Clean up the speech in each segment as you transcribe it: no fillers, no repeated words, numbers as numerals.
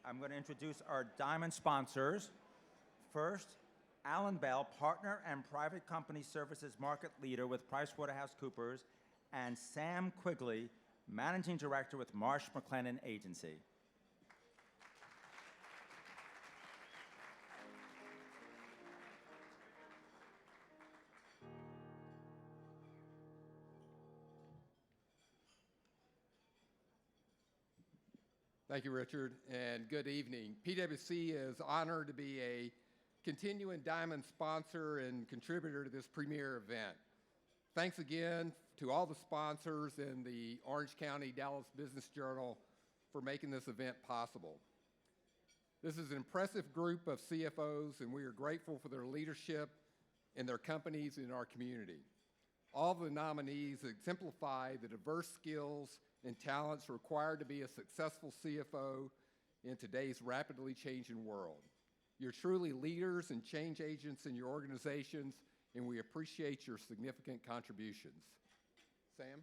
I'm going to introduce our diamond sponsors. First, Alan Bell, partner and private company services market leader with PricewaterhouseCoopers, and Sam Quigley, managing director with Marsh McLennan Agency. Thank you, Richard, and good evening. PwC is honored to be a continuing diamond sponsor and contributor to this premier event. Thanks again to all the sponsors and the Orange County Dallas Business Journal for making this event possible. This is an impressive group of CFOs, and we are grateful for their leadership in their companies and in our community. All of the nominees exemplify the diverse skills and talents required to be a successful CFO in today's rapidly changing world. You're truly leaders and change agents in your organizations, and we appreciate your significant contributions. Sam?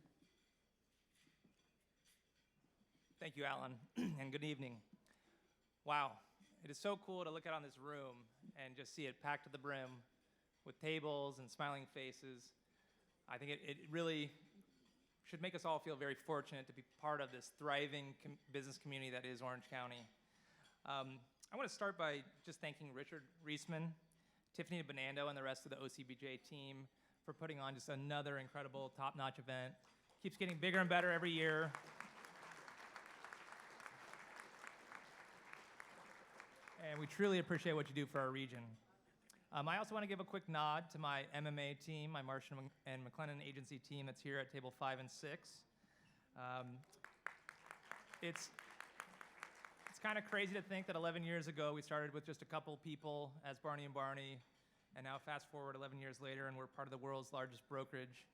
Thank you, Alan, and good evening. Wow, it is so cool to look out on this room and just see it packed to the brim with tables and smiling faces. I think it really should make us all feel very fortunate to be part of this thriving business community that is Orange County. I want to start by just thanking Richard Reisman, Tiffany Bonando, and the rest of the OCBJ team for putting on just another incredible top-notch event. Keeps getting bigger and better every year. And we truly appreciate what you do for our region. I also want to give a quick nod to my MMA team, my Marsh and McLennan Agency team that's here at table 5 and 6. It's kind of crazy to think that 11 years ago we started with just a couple people as Barney and Barney, and now fast forward 11 years later and we're part of the world's largest brokerage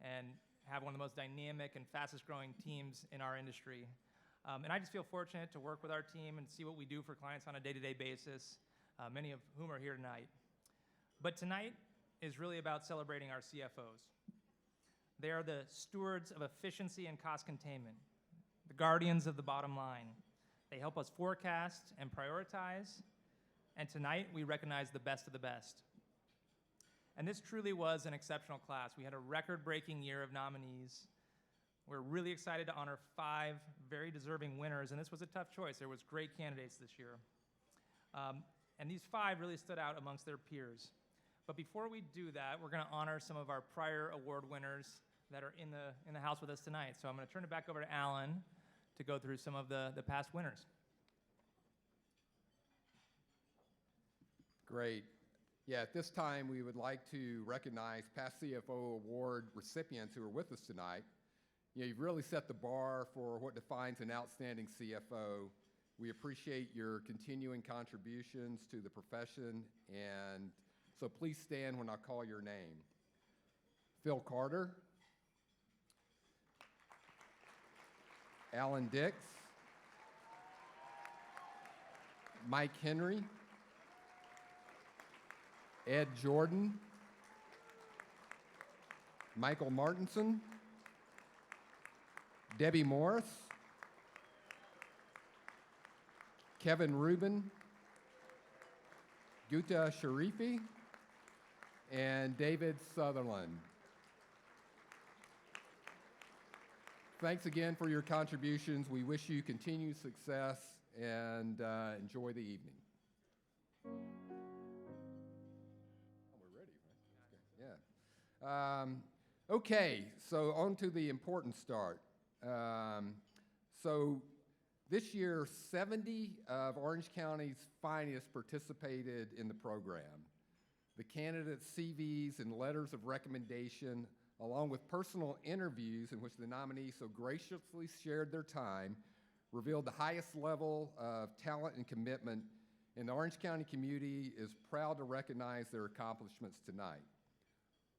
and have one of the most dynamic and fastest growing teams in our industry. And I just feel fortunate to work with our team and see what we do for clients on a day-to-day basis, many of whom are here tonight. But tonight is really about celebrating our CFOs. They are the stewards of efficiency and cost containment, the guardians of the bottom line. They help us forecast and prioritize, and tonight we recognize the best of the best. And this truly was an exceptional class. We had a record-breaking year of nominees. We're really excited to honor 5 very deserving winners, and this was a tough choice. There was great candidates this year. And these 5 really stood out amongst their peers. But before we do that, we're gonna honor some of our prior award winners that are in the house with us tonight. So I'm gonna turn it back over to Alan to go through some of the past winners. Great. Yeah, at this time, we would like to recognize past Cfo Award recipients who are with us tonight. You know, you've really set the bar for what defines an outstanding CFO. We appreciate your continuing contributions to the profession, and so please stand when I call your name. Phil Carter, Alan Dix, Mike Henry, Ed Jordan, Michael Martinson, Debbie Morris, Kevin Rubin, Guta Sharifi, and David Sutherland. Thanks again for your contributions. We wish you continued success and enjoy the evening. Oh, we're ready, right? Yeah. Okay, so on to the important start. So this year, 70 of Orange County's finest participated in the program. The candidates' CVs and letters of recommendation, along with personal interviews in which the nominees so graciously shared their time, revealed the highest level of talent and commitment, and the Orange County community is proud to recognize their accomplishments tonight.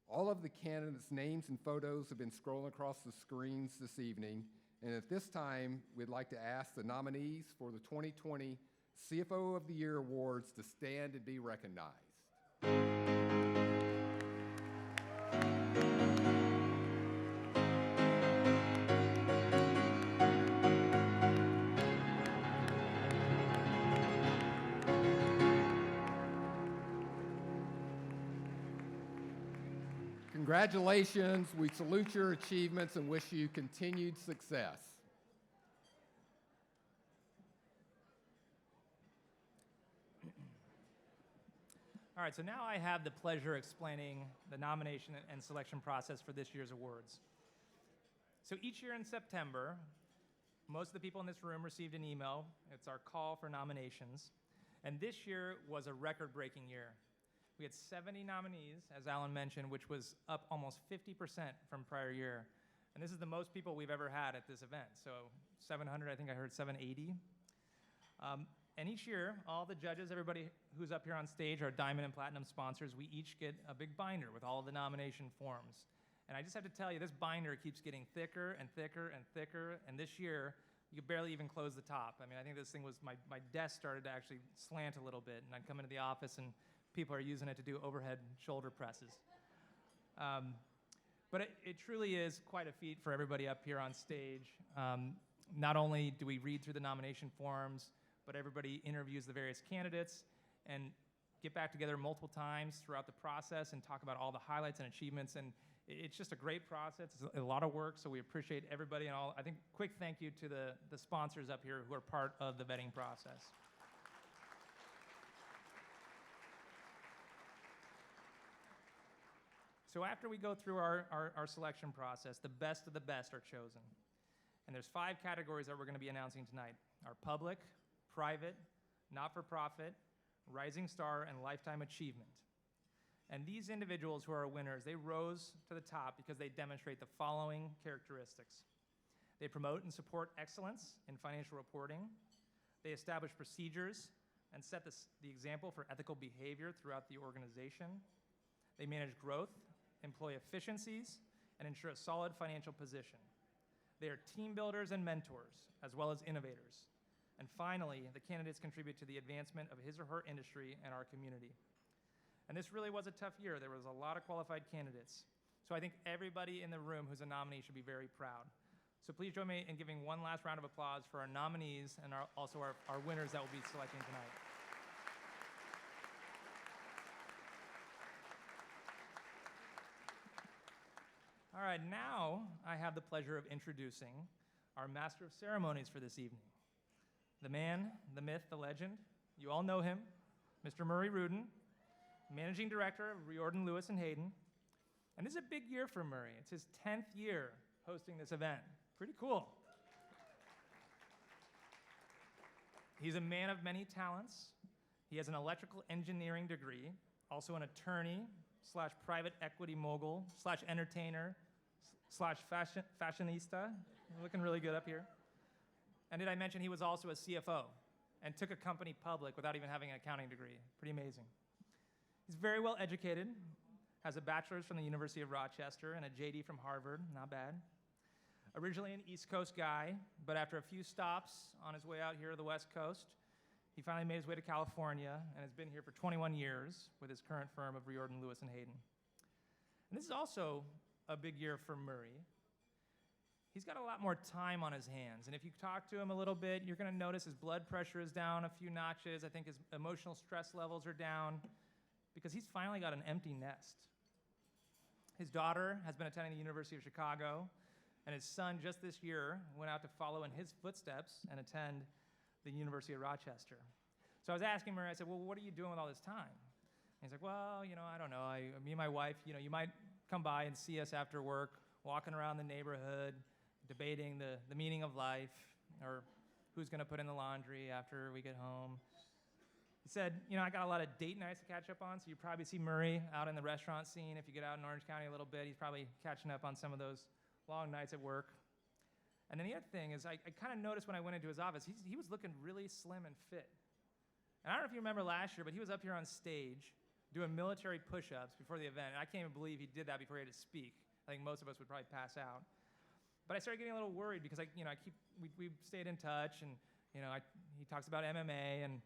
All of the candidates' names and photos have been scrolling across the screens this evening, and at this time, we'd like to ask the nominees for the 2020 CFO of the Year Awards to stand and be recognized. Congratulations. We salute your achievements and wish you continued success. All right, so now I have the pleasure of explaining the nomination and selection process for this year's awards. So each year in September, most of the people in this room received an email. It's our call for nominations. And this year was a record-breaking year. We had 70 nominees, as Alan mentioned, which was up almost 50% from prior year. And this is the most people we've ever had at this event. So 700, I think I heard 780. And each year, all the judges, everybody who's up here on stage, our Diamond and Platinum sponsors, we each get a big binder with all of the nomination forms. And I just have to tell you, this binder keeps getting thicker and thicker and thicker. And this year, you could barely even close the top. I mean, I think this thing was, my desk started to actually slant a little bit. And I'd come into the office and people are using it to do overhead shoulder presses. But it truly is quite a feat for everybody up here on stage. Not only do we read through the nomination forms, but everybody interviews the various candidates and get back together multiple times throughout the process and talk about all the highlights and achievements. And it's just a great process. It's a lot of work, so we appreciate everybody. And I think quick thank you to the sponsors up here who are part of the vetting process. So after we go through our selection process, the best of the best are chosen. And there's 5 categories that we're going to be announcing tonight: our public, private, not-for-profit, rising star, and lifetime achievement. And these individuals who are winners, they rose to the top because they demonstrate the following characteristics. They promote and support excellence in financial reporting. They establish procedures and set the example for ethical behavior throughout the organization. They manage growth, employ efficiencies, and ensure a solid financial position. They are team builders and mentors, as well as innovators. And finally, the candidates contribute to the advancement of his or her industry and our community. And this really was a tough year. There was a lot of qualified candidates. So I think everybody in the room who's a nominee should be very proud. So please join me in giving one last round of applause for our nominees and also our winners that we'll be selecting tonight. All right, now I have the pleasure of introducing our Master of Ceremonies for this evening. The man, the myth, the legend, you all know him, Mr. Murray Rudin, Managing Director of Riordan, Lewis & Haden. And this is a big year for Murray. It's his 10th year hosting this event. Pretty cool. He's a man of many talents. He has an electrical engineering degree, also an attorney / private equity mogul / entertainer / fashionista. Looking really good up here. And did I mention he was also a CFO and took a company public without even having an accounting degree? Pretty amazing. He's very well educated, has a bachelor's from the University of Rochester and a JD from Harvard, not bad. Originally an East Coast guy, but after a few stops on his way out here to the West Coast, he finally made his way to California and has been here for 21 years with his current firm of Riordan, Lewis & Haden. And this is also a big year for Murray. He's got a lot more time on his hands, and if you talk to him a little bit, you're going to notice his blood pressure is down a few notches. I think his emotional stress levels are down because he's finally got an empty nest. His daughter has been attending the University of Chicago, and his son just this year went out to follow in his footsteps and attend the University of Rochester. So I was asking Murray, I said, well, what are you doing with all this time? And he's like, well, I don't know. Me and my wife, you might come by and see us after work, walking around the neighborhood, debating the meaning of life, or who's going to put in the laundry after we get home. He said, I got a lot of date nights to catch up on, so you probably see Murray out in the restaurant scene. If you get out in Orange County a little bit, he's probably catching up on some of those long nights at work. And then the other thing is I kind of noticed when I went into his office, he was looking really slim and fit. And I don't know if you remember last year, but he was up here on stage doing military push-ups before the event. And I can't even believe he did that before he had to speak. I think most of us would probably pass out. But I started getting a little worried because we stayed in touch, and he talks about MMA, and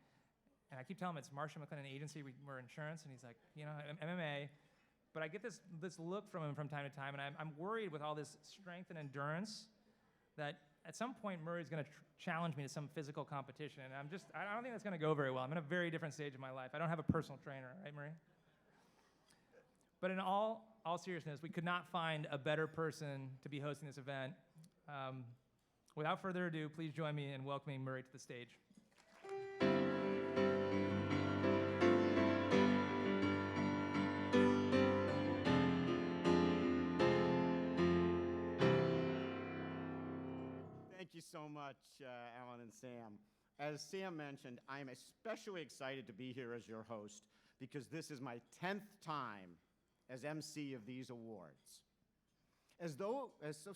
I keep telling him it's Marshall McLennan Agency, we're insurance, and he's like, MMA. But I get this look from him from time to time, and I'm worried with all this strength and endurance that at some point Murray's going to challenge me to some physical competition, and I don't think that's going to go very well. I'm in a very different stage of my life. I don't have a personal trainer, right, Murray? But in all seriousness, we could not find a better person to be hosting this event. Without further ado, please join me in welcoming Murray to the stage. Thank you so much, Alan and Sam. As Sam mentioned, I am especially excited to be here as your host because this is my 10th time as MC of these awards. As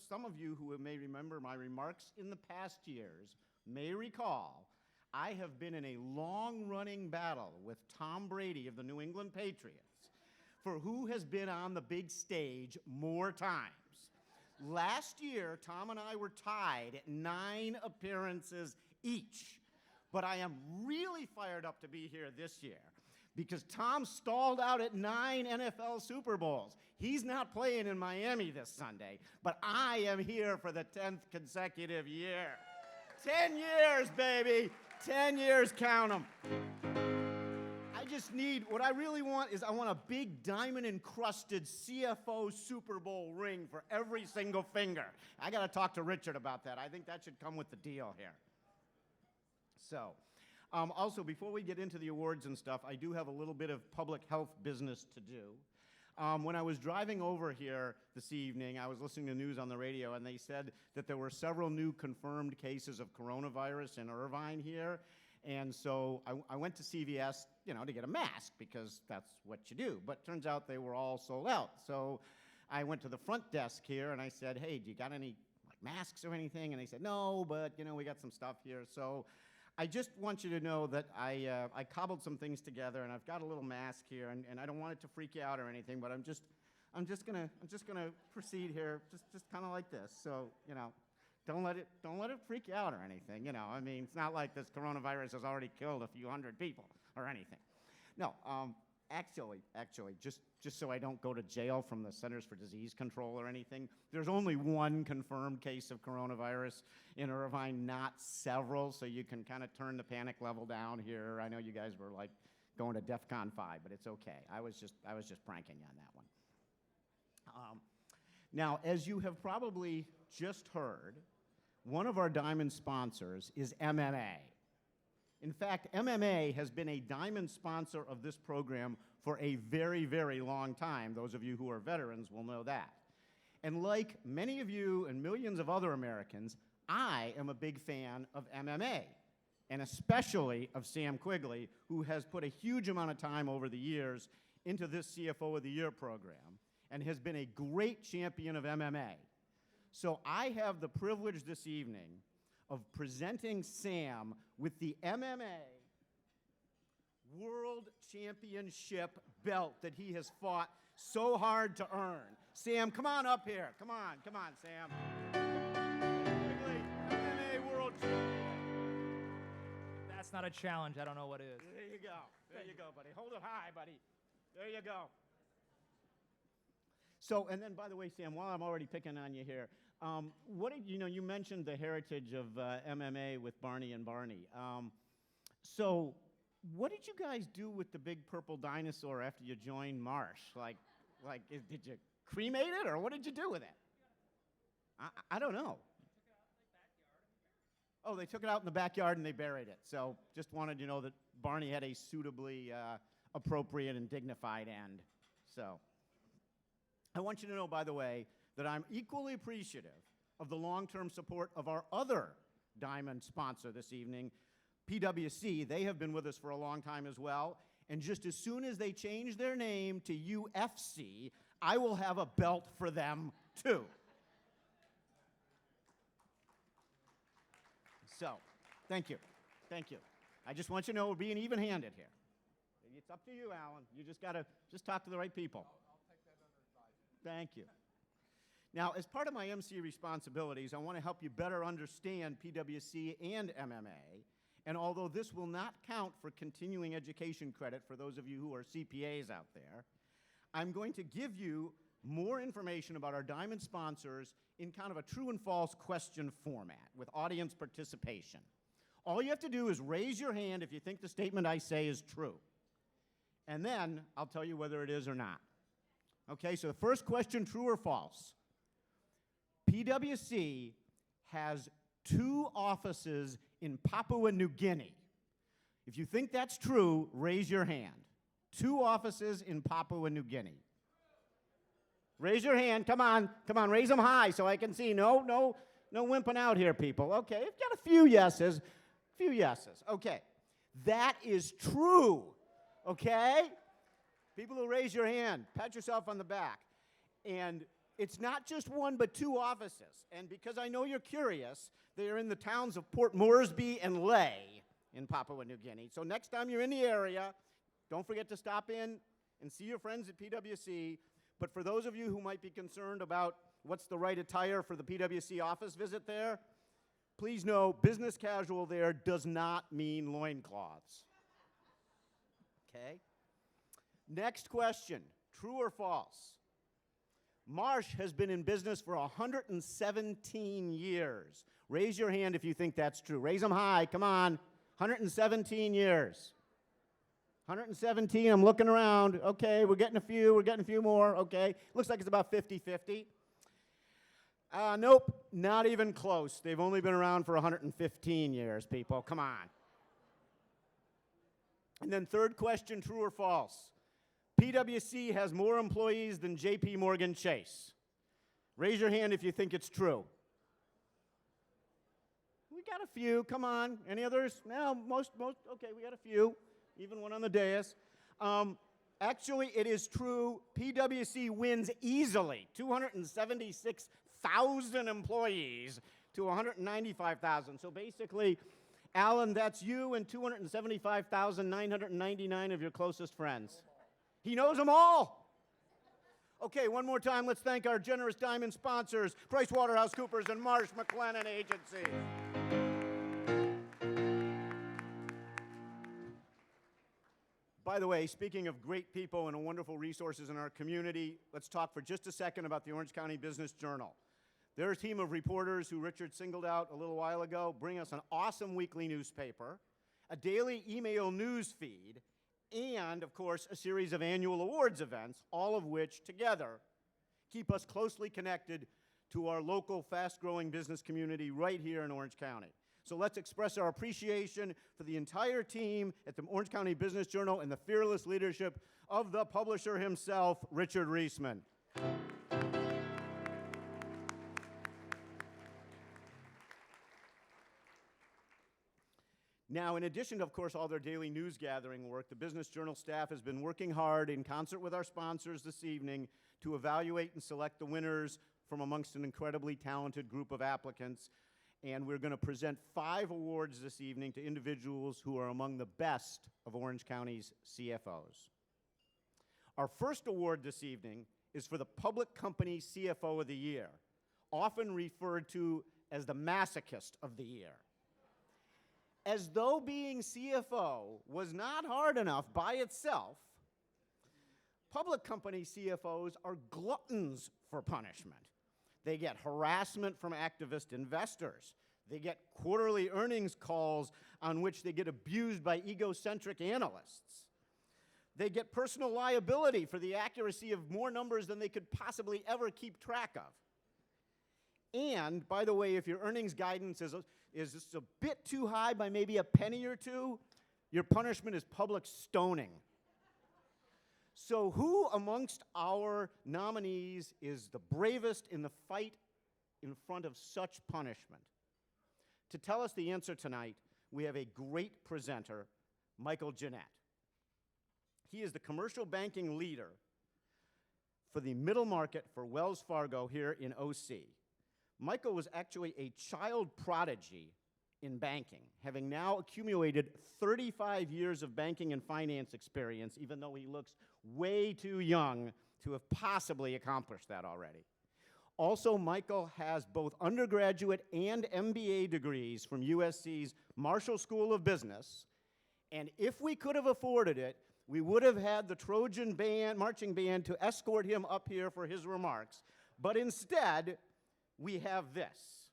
some of you who may remember my remarks in the past years may recall, I have been in a long-running battle with Tom Brady of the New England Patriots for who has been on the big stage more times. Last year, Tom and I were tied at 9 appearances each. But I am really fired up to be here this year because Tom stalled out at 9 NFL Super Bowls. He's not playing in Miami this Sunday, but I am here for the 10th consecutive year. 10 years, baby. 10 years, count them. What I really want is I want a big diamond-encrusted Cfo Super Bowl ring for every single finger. I got to talk to Richard about that. I think that should come with the deal here. So, also, before we get into the awards and stuff, I do have a little bit of public health business to do. When I was driving over here this evening, I was listening to news on the radio, and they said that there were several new confirmed cases of coronavirus in Irvine here. And so I went to CVS, to get a mask because that's what you do. But turns out they were all sold out. So I went to the front desk here and I said, hey, do you got any masks or anything? And they said, no, but we got some stuff here. So I just want you to know that I cobbled some things together and I've got a little mask here and I don't want it to freak you out or anything, but I'm just gonna proceed here, just kind of like this. So don't let it freak you out or anything. It's not like this coronavirus has already killed a few hundred people or anything. No, actually, just so I don't go to jail from the Centers for Disease Control or anything, there's only one confirmed case of coronavirus in Irvine, not several, so you can kind of turn the panic level down here. I know you guys were like going to DEFCON 5, but it's okay. I was just pranking you on that one. Now, as you have probably just heard, one of our diamond sponsors is MMA. In fact, MMA has been a diamond sponsor of this program for a very, very long time. Those of you who are veterans will know that. And like many of you and millions of other Americans, I am a big fan of MMA, and especially of Sam Quigley, who has put a huge amount of time over the years into this CFO of the Year program and has been a great champion of MMA. So I have the privilege this evening of presenting Sam with the MMA World Championship belt that he has fought so hard to earn. Sam, come on up here. Come on, Sam. Quigley, MMA World Champion. If that's not a challenge, I don't know what is. There you go, buddy. Hold it high, buddy. There you go. So, and then, by the way, Sam, while I'm already picking on you here, you mentioned the heritage of MMA with Barney and Barney. So what did you guys do with the big purple dinosaur after you joined Marsh? Did you cremate it, or what did you do with it? I don't know. Oh, they took it out in the backyard and they buried it. So just wanted you to know that Barney had a suitably appropriate and dignified end. So I want you to know, by the way, that I'm equally appreciative of the long-term support of our other diamond sponsor this evening, PwC. They have been with us for a long time as well. And just as soon as they change their name to UFC, I will have a belt for them too. So, thank you. I just want you to know we're being even-handed here. It's up to you, Alan. You just got to talk to the right people. I'll take that under advisement. Thank you. Now, as part of my MC responsibilities, I want to help you better understand PwC and MMA. And although this will not count for continuing education credit for those of you who are CPAs out there, I'm going to give you more information about our diamond sponsors in kind of a true and false question format with audience participation. All you have to do is raise your hand if you think the statement I say is true. And then I'll tell you whether it is or not. Okay, so the first question, true or false? PwC has 2 offices in Papua New Guinea. If you think that's true, raise your hand. 2 offices in Papua New Guinea. Raise your hand. Come on, raise them high so I can see. No wimping out here, people. Okay, we've got a few yeses. Okay, that is true. Okay? People who raise your hand, pat yourself on the back. And it's not just 1 but 2 offices. And because I know you're curious, they are in the towns of Port Moresby and Leh in Papua New Guinea. So next time you're in the area, don't forget to stop in and see your friends at PwC. But for those of you who might be concerned about what's the right attire for the PwC office visit there, please know business casual there does not mean loincloths. Okay? Next question, true or false? Marsh has been in business for 117 years. Raise your hand if you think that's true. Raise them high, come on. 117 years. 117, I'm looking around. Okay, we're getting a few more. Okay, looks like it's about 50-50. Nope, not even close. They've only been around for 115 years, people. Come on. And then third question, true or false? PwC has more employees than Jpmorgan Chase. Raise your hand if you think it's true. We got a few, come on. Any others? No, most, okay, we got a few. Even one on the dais. Actually, it is true. PwC wins easily 276,000 employees to 195,000. So basically, Alan, that's you and 275,999 of your closest friends. He knows them all. Okay, one more time. Let's thank our generous diamond sponsors, PricewaterhouseCoopers and Marsh McLennan Agency. By the way, speaking of great people and wonderful resources in our community, let's talk for just a second about the Orange County Business Journal. They're a team of reporters who Richard singled out a little while ago, bring us an awesome weekly newspaper, a daily email news feed, and, of course, a series of annual awards events, all of which together keep us closely connected to our local fast-growing business community right here in Orange County. So let's express our appreciation for the entire team at the Orange County Business Journal and the fearless leadership of the publisher himself, Richard Reisman. Now, in addition to, of course, all their daily news gathering work, the Business Journal staff has been working hard in concert with our sponsors this evening to evaluate and select the winners from amongst an incredibly talented group of applicants. And we're going to present 5 awards this evening to individuals who are among the best of Orange County's CFOs. Our first award this evening is for the Public Company CFO of the Year, often referred to as the masochist of the year. As though being CFO was not hard enough by itself, public company CFOs are gluttons for punishment. They get harassment from activist investors. They get quarterly earnings calls on which they get abused by egocentric analysts. They get personal liability for the accuracy of more numbers than they could possibly ever keep track of. And, by the way, if your earnings guidance is just a bit too high by maybe a penny or two, your punishment is public stoning. So who amongst our nominees is the bravest in the fight in front of such punishment? To tell us the answer tonight, we have a great presenter, Michael Jeannette. He is the commercial banking leader for the middle market for Wells Fargo here in OC. Michael was actually a child prodigy in banking, having now accumulated 35 years of banking and finance experience, even though he looks way too young to have possibly accomplished that already. Also, Michael has both undergraduate and MBA degrees from USC's Marshall School of Business, and if we could have afforded it, we would have had the Trojan marching band to escort him up here for his remarks, but instead, we have this.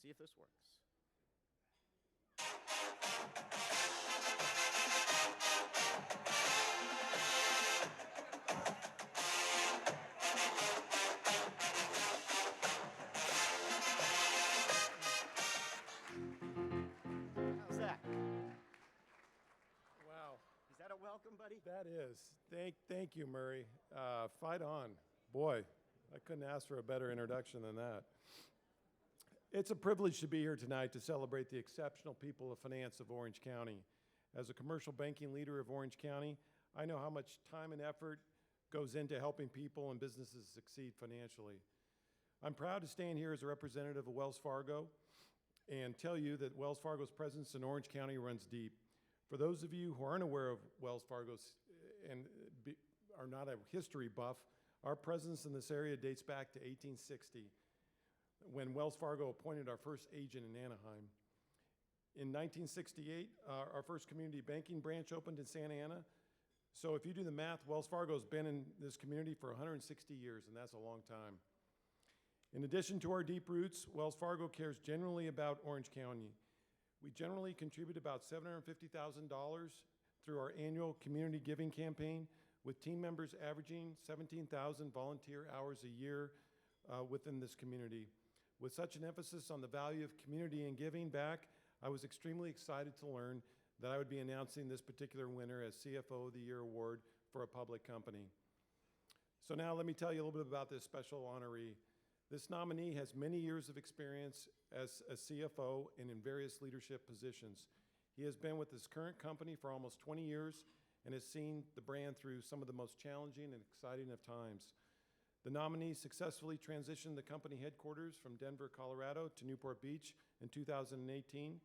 See if this works. welcome, buddy. That is. Thank you, Murray. Fight on. Boy, I couldn't ask for a better introduction than that. It's a privilege to be here tonight to celebrate the exceptional people of finance of Orange County. As a commercial banking leader of Orange County, I know how much time and effort goes into helping people and businesses succeed financially. I'm proud to stand here as a representative of Wells Fargo and tell you that Wells Fargo's presence in Orange County runs deep. For those of you who aren't aware of Wells Fargo's and are not a history buff, our presence in this area dates back to 1860, when Wells Fargo appointed our first agent in Anaheim. In 1968, our first community banking branch opened in Santa Ana. So if you do the math, Wells Fargo's been in this community for 160 years, and that's a long time. In addition to our deep roots, Wells Fargo cares generally about Orange County. We generally contribute about $750,000 through our annual community giving campaign, with team members averaging 17,000 volunteer hours a year within this community. With such an emphasis on the value of community and giving back, I was extremely excited to learn that I would be announcing this particular winner as CFO of the Year Award for a public company. So now let me tell you a little bit about this special honoree. This nominee has many years of experience as a CFO and in various leadership positions. He has been with his current company for almost 20 years and has seen the brand through some of the most challenging and exciting of times. The nominee successfully transitioned the company headquarters from Denver, Colorado to Newport Beach in 2018,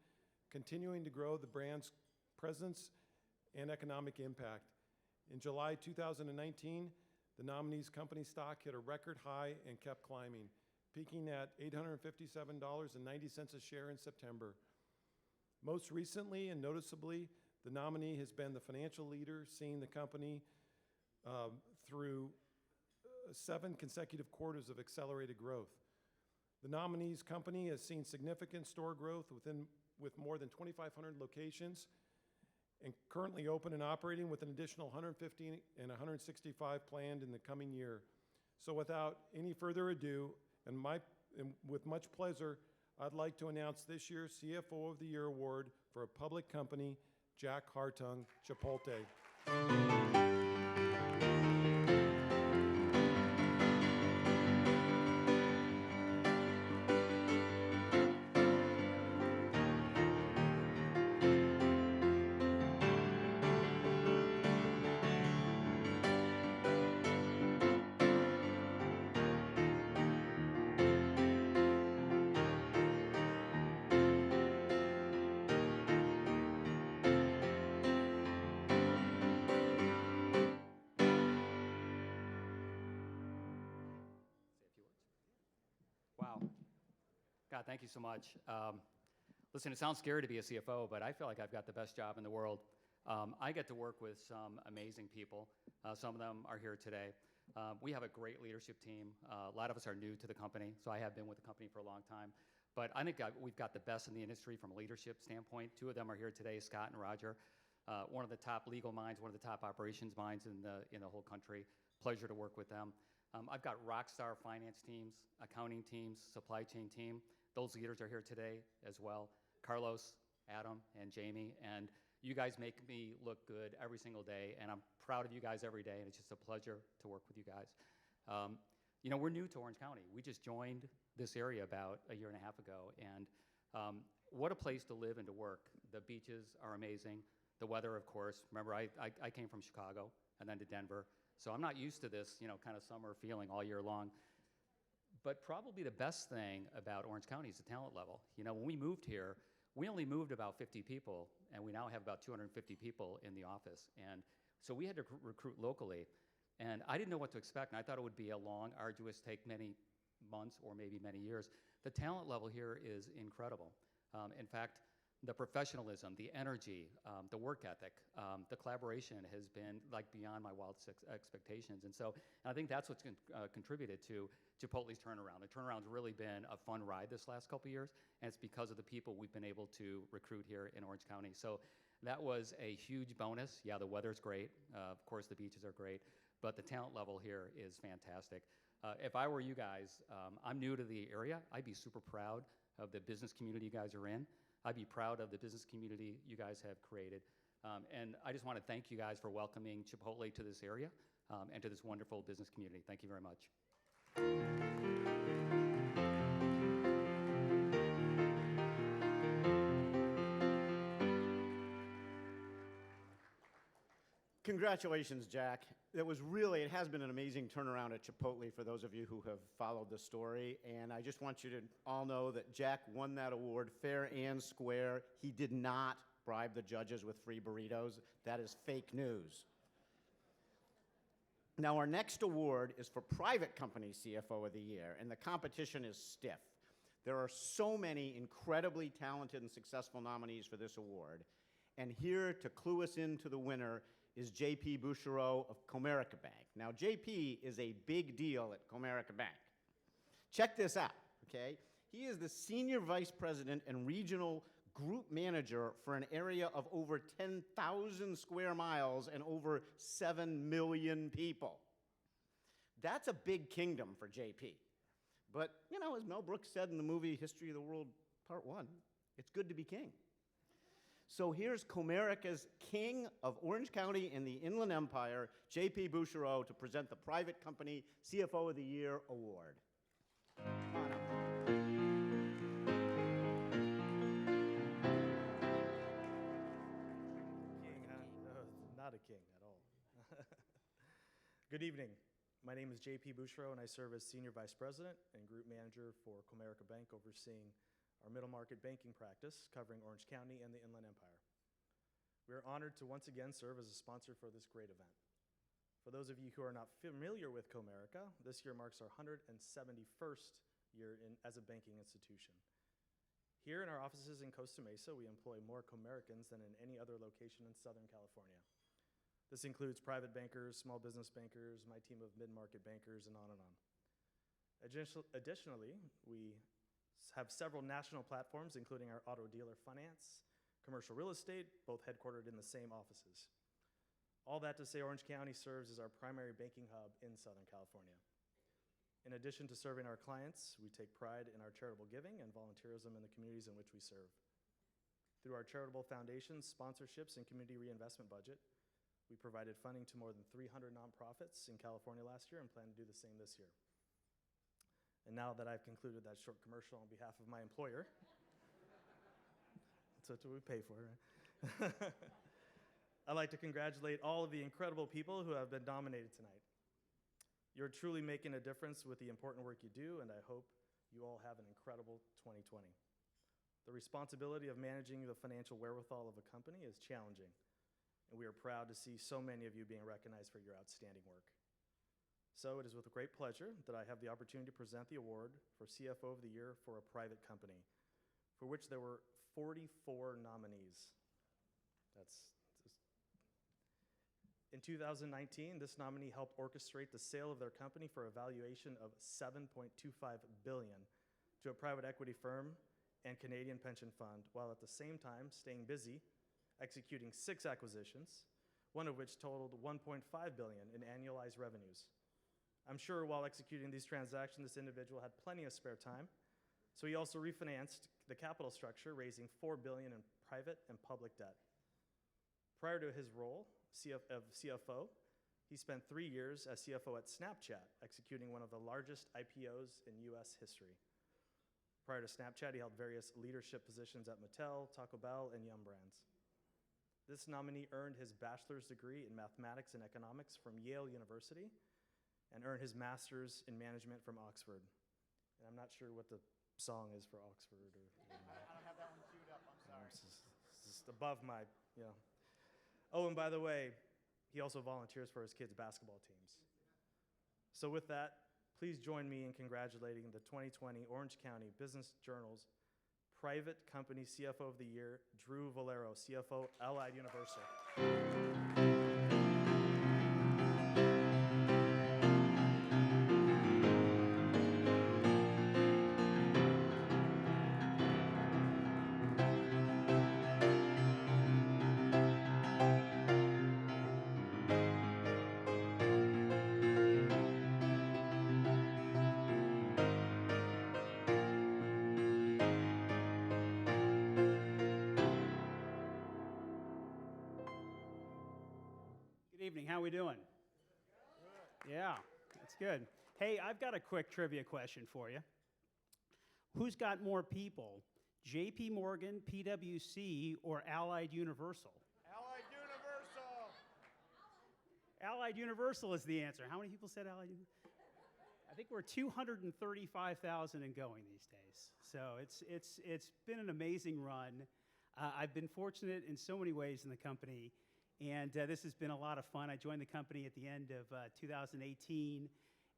continuing to grow the brand's presence and economic impact. In July 2019, the nominee's company stock hit a record high and kept climbing, peaking at $857.90 a share in September. Most recently and noticeably, the nominee has been the financial leader, seeing the company through 7 consecutive quarters of accelerated growth. The nominee's company has seen significant store growth with more than 2,500 locations and currently open and operating with an additional 150 and 165 planned in the coming year. So without any further ado, and with much pleasure, I'd like to announce this year's CFO of the Year Award for a public company, Jack Hartung, Chipotle. Wow. God, thank you so much. Listen, it sounds scary to be a CFO, but I feel like I've got the best job in the world. I get to work with some amazing people. Some of them are here today. We have a great leadership team. A lot of us are new to the company, so I have been with the company for a long time. But I think we've got the best in the industry from a leadership standpoint. 2 of them are here today, Scott and Roger. One of the top legal minds, one of the top operations minds in the whole country. Pleasure to work with them. I've got rock star finance teams, accounting teams, supply chain team. Those leaders are here today as well. Carlos, Adam, and Jamie, and you guys make me look good every single day, and I'm proud of you guys every day, and it's just a pleasure to work with you guys. You know, we're new to Orange County. We just joined this area about a year and a half ago, and what a place to live and to work. The beaches are amazing. The weather, of course. Remember, I came from Chicago and then to Denver. So I'm not used to this, you know, kind of summer feeling all year long. But probably the best thing about Orange County is the talent level. You know, when we moved here, we only moved about 50 people, and we now have about 250 people in the office. And so we had to recruit locally. And I didn't know what to expect, and I thought it would be a long, arduous, take many months or maybe many years. The talent level here is incredible. In fact, the professionalism, the energy, the work ethic, the collaboration has been like beyond my wildest expectations. And I think that's what's contributed to Chipotle's turnaround. The turnaround's really been a fun ride this last couple of years, and it's because of the people we've been able to recruit here in Orange County. So that was a huge bonus. Yeah, the weather's great. Of course, the beaches are great, but the talent level here is fantastic. If I were you guys, I'm new to the area. I'd be super proud of the business community you guys are in. I'd be proud of the business community you guys have created. And I just want to thank you guys for welcoming Chipotle to this area and to this wonderful business community. Thank you very much. Congratulations, Jack. It has been an amazing turnaround at Chipotle for those of you who have followed the story. And I just want you to all know that Jack won that award fair and square. He did not bribe the judges with free burritos. That is fake news. Now, our next award is for Private Company CFO of the Year, and the competition is stiff. There are so many incredibly talented and successful nominees for this award. And here to clue us into the winner is JP Bouchereau of Comerica Bank. Now, JP is a big deal at Comerica Bank. Check this out, okay? He is the Senior Vice President and Regional Group Manager for an area of over 10,000 square miles and over 7 million people. That's a big kingdom for JP. But, you know, as Mel Brooks said in the movie History of the World Part 1, it's good to be king. So here's Comerica's King of Orange County and the Inland Empire, J.P. Bouchereau, to present the Private Company CFO of the Year Award. Come on up. King, huh? No, not a king at all. Good evening. My name is J.P. Bouchereau, and I serve as Senior Vice President and Group Manager for Comerica Bank, overseeing our middle market banking practice covering Orange County and the Inland Empire. We are honored to once again serve as a sponsor for this great event. For those of you who are not familiar with Comerica, this year marks our 171st year as a banking institution. Here in our offices in Costa Mesa, we employ more Comericans than in any other location in Southern California. This includes private bankers, small business bankers, my team of mid-market bankers, and on and on. Additionally, we have several national platforms, including our auto dealer finance, commercial real estate, both headquartered in the same offices. All that to say, Orange County serves as our primary banking hub in Southern California. In addition to serving our clients, we take pride in our charitable giving and volunteerism in the communities in which we serve. Through our charitable foundations, sponsorships, and community reinvestment budget, we provided funding to more than 300 nonprofits in California last year and plan to do the same this year. And now that I've concluded that short commercial on behalf of my employer, that's what we pay for, right? I'd like to congratulate all of the incredible people who have been nominated tonight. You're truly making a difference with the important work you do, and I hope you all have an incredible 2020. The responsibility of managing the financial wherewithal of a company is challenging, and we are proud to see so many of you being recognized for your outstanding work. So it is with great pleasure that I have the opportunity to present the award for CFO of the Year for a private company, for which there were 44 nominees. In 2019, this nominee helped orchestrate the sale of their company for a valuation of $7.25 billion to a private equity firm and Canadian pension fund, while at the same time staying busy executing 6 acquisitions, one of which totaled $1.5 billion in annualized revenues. I'm sure while executing these transactions, this individual had plenty of spare time, so he also refinanced the capital structure, raising $4 billion in private and public debt. Prior to his role of CFO, he spent 3 years as CFO at Snapchat, executing one of the largest IPOs in US history. Prior to Snapchat, he held various leadership positions at Mattel, Taco Bell, and Yum Brands. This nominee earned his bachelor's degree in mathematics and economics from Yale University and earned his master's in management from Oxford. And I'm not sure what the song is for Oxford. I don't have that one queued up, I'm sorry. It's just above my, you know. Oh, and by the way, he also volunteers for his kids' basketball teams. So with that, please join me in congratulating the 2020 Orange County Business Journal's Private Company CFO of the Year, Drew Vollero, CFO, Allied Universal. Good evening. How we doing? Yeah, that's good. Hey, I've got a quick trivia question for you. Who's got more people, Jpmorgan, PwC, or Allied Universal? Allied Universal! Allied Universal is the answer. How many people said Allied Universal? I think we're 235,000 and going these days. So it's been an amazing run. I've been fortunate in so many ways in the company, and this has been a lot of fun. I joined the company at the end of 2018,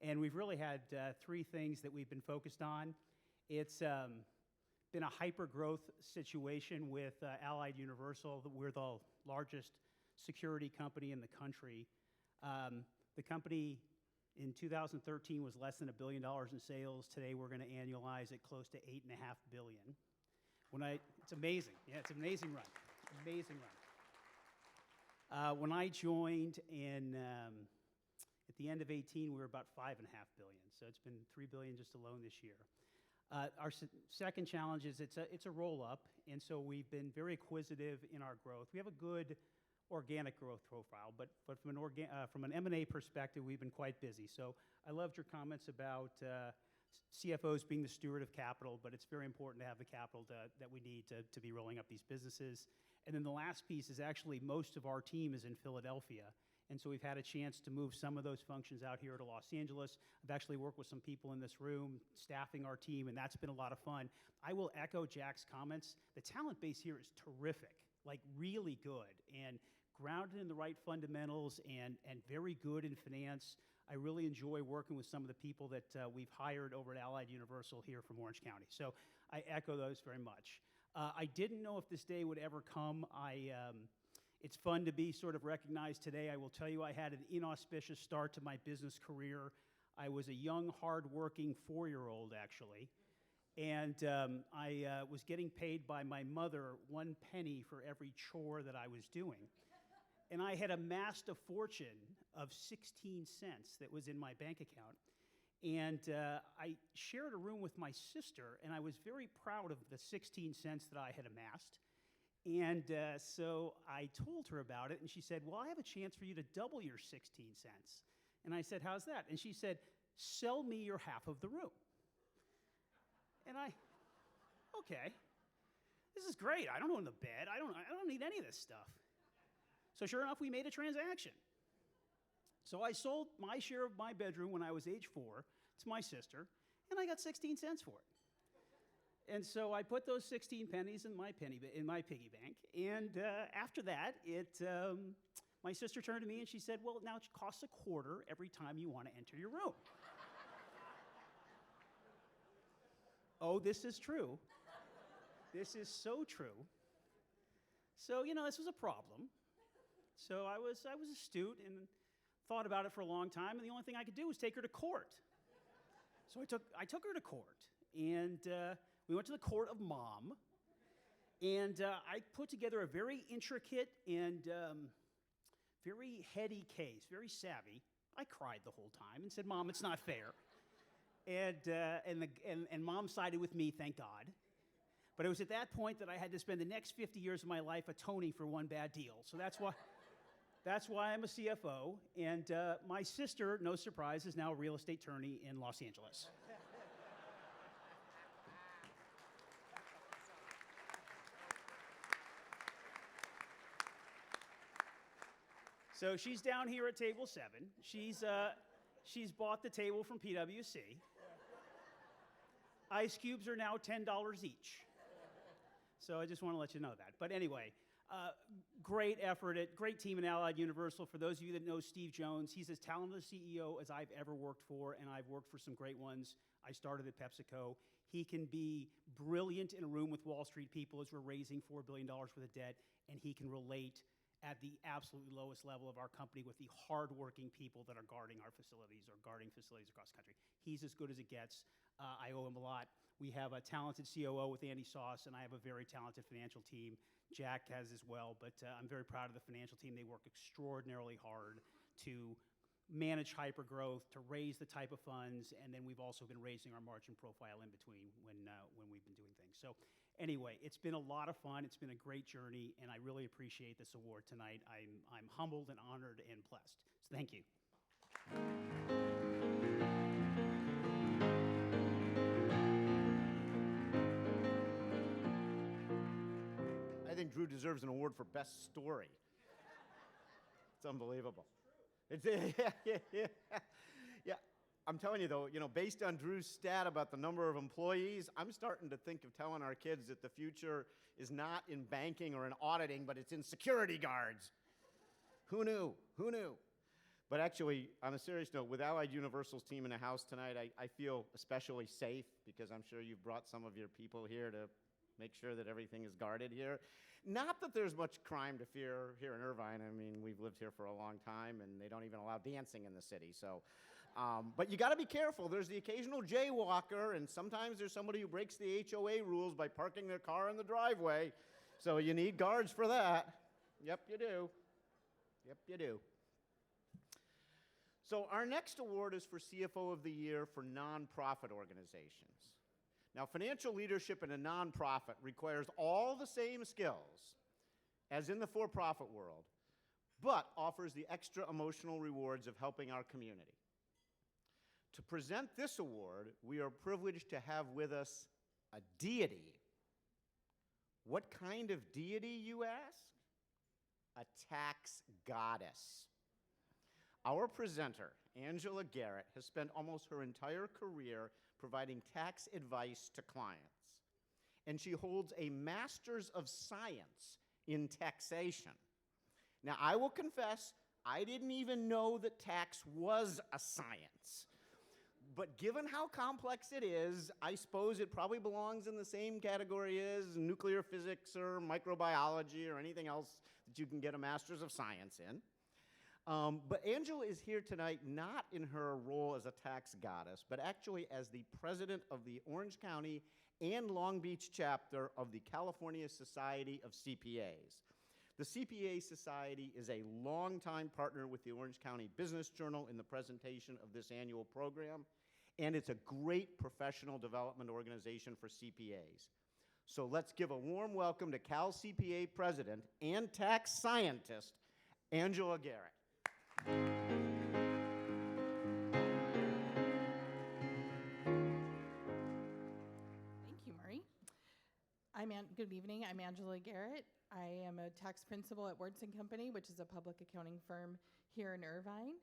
and we've really had three things that we've been focused on. It's been a hyper-growth situation with Allied Universal. We're the largest security company in the country. The company in 2013 was less than $1 billion in sales. Today we're going to annualize it close to $8.5 billion. It's amazing. Yeah, it's an amazing run. Amazing run. When I joined at the end of 18, we were about $5.5 billion. So it's been $3 billion just alone this year. Our second challenge is it's a roll-up, and so we've been very acquisitive in our growth. We have a good organic growth profile, but from an M&A perspective, we've been quite busy. So I loved your comments about CFOs being the steward of capital, but it's very important to have the capital that we need to be rolling up these businesses. And then the last piece is actually most of our team is in Philadelphia. And so we've had a chance to move some of those functions out here to Los Angeles. I've actually worked with some people in this room, staffing our team, and that's been a lot of fun. I will echo Jack's comments. The talent base here is terrific, like really good, and grounded in the right fundamentals and very good in finance. I really enjoy working with some of the people that we've hired over at Allied Universal here from Orange County. So I echo those very much. I didn't know if this day would ever come. It's fun to be sort of recognized today. I will tell you I had an inauspicious start to my business career. I was a young, hard-working 4-year-old, actually. And I was getting paid by my mother 1 penny for every chore that I was doing. And I had amassed a fortune of 16 cents that was in my bank account. And I shared a room with my sister, and I was very proud of the 16 cents that I had amassed. And so I told her about it, and she said, well, I have a chance for you to double your 16 cents. And I said, how's that? And she said, sell me your half of the room. And okay, this is great. I don't own the bed. I don't need any of this stuff. So sure enough, we made a transaction. So I sold my share of my bedroom when I was age 4 to my sister, and I got 16 cents for it. And so I put those 16 pennies in my piggy bank, and after that, my sister turned to me and she said, well, now it costs a quarter every time you want to enter your room. Oh, this is true. This is so true. So, this was a problem. So I was astute and thought about it for a long time, and the only thing I could do was take her to court. So I took her to court, and we went to the court of mom, and I put together a very intricate and very heady case, very savvy. I cried the whole time and said, Mom, it's not fair. And Mom sided with me, thank God. But it was at that point that I had to spend the next 50 years of my life atoning for one bad deal. So that's why I'm a CFO. And my sister, no surprise, is now a real estate attorney in Los Angeles. So she's down here at table 7. She's bought the table from PwC. Ice cubes are now $10 each. So I just want to let you know that. But anyway, great effort, great team in Allied Universal. For those of you that know Steve Jones, he's as talented a CEO as I've ever worked for, and I've worked for some great ones. I started at PepsiCo. He can be brilliant in a room with Wall Street people as we're raising $4 billion worth of debt, and he can relate at the absolutely lowest level of our company with the hardworking people that are guarding our facilities or guarding facilities across the country. He's as good as it gets. I owe him a lot. We have a talented COO with Andy Sauce, and I have a very talented financial team. Jack has as well, but I'm very proud of the financial team. They work extraordinarily hard to manage hypergrowth, to raise the type of funds, and then we've also been raising our margin profile in between when we've been doing things. So Anyway, it's been a lot of fun. It's been a great journey, and I really appreciate this award tonight. I'm humbled and honored and blessed. So thank you. I think Drew deserves an award for best story. It's unbelievable. It's yeah. I'm telling you though, based on Drew's stat about the number of employees, I'm starting to think of telling our kids that the future is not in banking or in auditing, but it's in security guards. Who knew? Who knew? But actually, on a serious note, with Allied Universal's team in the house tonight, I feel especially safe because I'm sure you've brought some of your people here to make sure that everything is guarded here. Not that there's much crime to fear here in Irvine. I mean, we've lived here for a long time, and they don't even allow dancing in the city. So, but you got to be careful. There's the occasional jaywalker, and sometimes there's somebody who breaks the HOA rules by parking their car in the driveway. So you need guards for that. Yep, you do. Yep, you do. So our next award is for CFO of the Year for nonprofit organizations. Now, financial leadership in a nonprofit requires all the same skills as in the for-profit world, but offers the extra emotional rewards of helping our community. To present this award, we are privileged to have with us a deity. What kind of deity, you ask? A tax goddess. Our presenter, Angela Garrett, has spent almost her entire career providing tax advice to clients. And she holds a Master's of Science in taxation. Now, I will confess, I didn't even know that tax was a science. But given how complex it is, I suppose it probably belongs in the same category as nuclear physics or microbiology or anything else that you can get a Master's of Science in. But Angela is here tonight not in her role as a tax goddess, but actually as the president of the Orange County and Long Beach chapter of the California Society of CPAs. The CPA Society is a longtime partner with the Orange County Business Journal in the presentation of this annual program, and it's a great professional development organization for CPAs. So let's give a warm welcome to Cal CPA president and tax scientist, Angela Garrett. Thank you, Murray. Good evening. I'm Angela Garrett. I am a tax principal at Wertz & Company, which is a public accounting firm here in Irvine.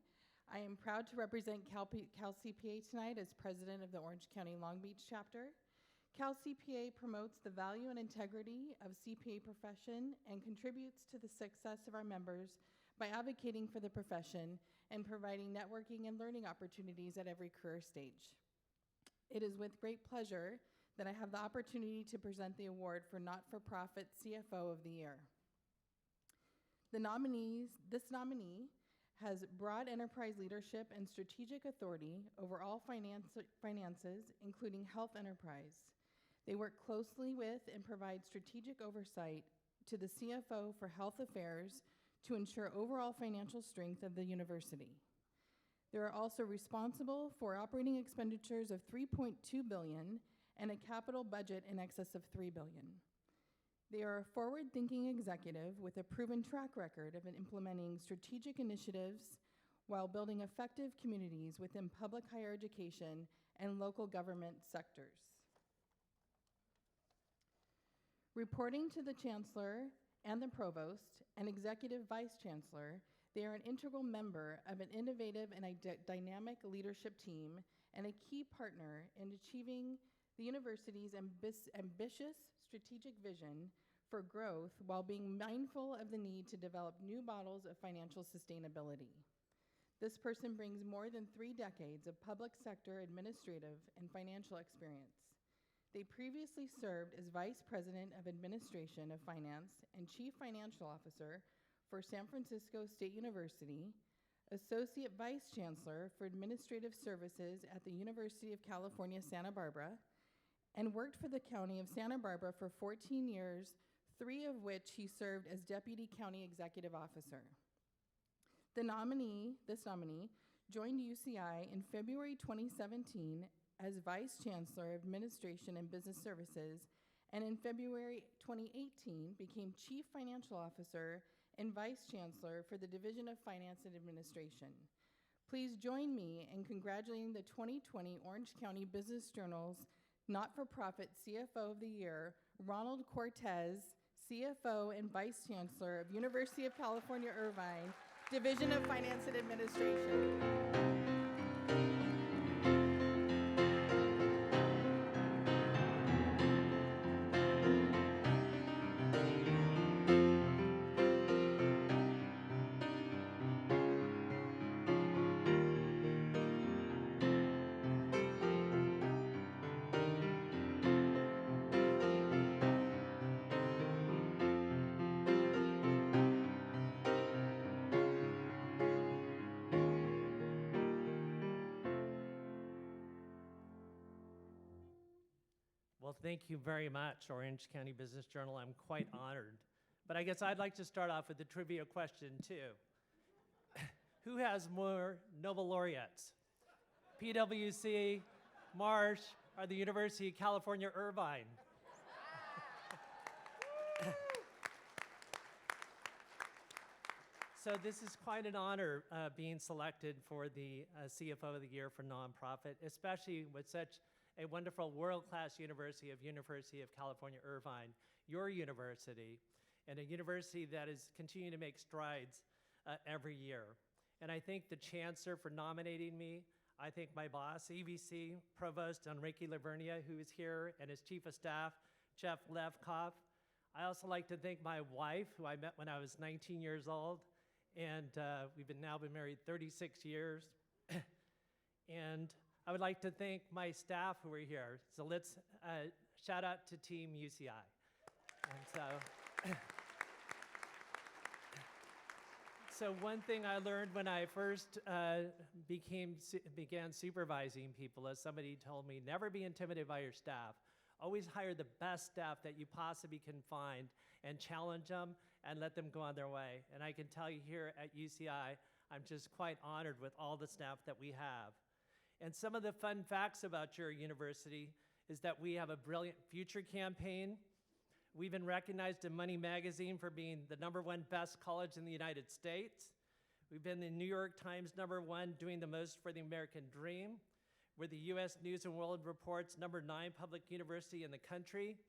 I am proud to represent Cal CPA tonight as president of the Orange County Long Beach chapter. Cal CPA promotes the value and integrity of CPA profession and contributes to the success of our members by advocating for the profession and providing networking and learning opportunities at every career stage. It is with great pleasure that I have the opportunity to present the award for Not-for-Profit CFO of the Year. This nominee has broad enterprise leadership and strategic authority over all finances, including health enterprise. They work closely with and provide strategic oversight to the CFO for health affairs to ensure overall financial strength of the university. They are also responsible for operating expenditures of $3.2 billion and a capital budget in excess of $3 billion. They are a forward-thinking executive with a proven track record of implementing strategic initiatives while building effective communities within public higher education and local government sectors. Reporting to the Chancellor and the Provost and Executive Vice Chancellor, they are an integral member of an innovative and dynamic leadership team and a key partner in achieving the university's ambitious strategic vision for growth while being mindful of the need to develop new models of financial sustainability. This person brings more than 3 decades of public sector administrative and financial experience. They previously served as Vice President of Administration of Finance and Chief Financial Officer for San Francisco State University, Associate Vice Chancellor for Administrative Services at the University of California, Santa Barbara, and worked for the County of Santa Barbara for 14 years, 3 of which he served as Deputy County Executive Officer. This nominee joined UCI in February 2017 as Vice Chancellor of Administration and Business Services and in February 2018 became Chief Financial Officer and Vice Chancellor for the Division of Finance and Administration. Please join me in congratulating the 2020 Orange County Business Journal's Not-for-Profit CFO of the Year, Ronald Cortez, CFO and Vice Chancellor of University of California, Irvine, Division of Finance and Administration. Well, thank you very much, Orange County Business Journal. I'm quite honored. But I guess I'd like to start off with a trivia question, too. Who has more Nobel laureates? PwC, Marsh, or the University of California, Irvine? So this is quite an honor being selected for the CFO of the Year for nonprofit, especially with such a wonderful world-class university of California, Irvine, your university, and a university that is continuing to make strides every year. And I thank the Chancellor for nominating me. I thank my boss, EVC Provost Enrique Lavernia, who is here, and his Chief of Staff, Jeff Levkoff. I also like to thank my wife, who I met when I was 19 years old, and we've now been married 36 years. And I would like to thank my staff who are here. So let's shout out to Team UCI. And so one thing I learned when I first began supervising people is somebody told me, never be intimidated by your staff. Always hire the best staff that you possibly can find and challenge them and let them go on their way. And I can tell you here at UCI, I'm just quite honored with all the staff that we have. And some of the fun facts about your university is that we have a brilliant future campaign. We've been recognized in Money Magazine for being the #1 best college in the United States. We've been the New York Times #1 doing the most for the American dream. We're the US News and World Report's #9 public university in the country.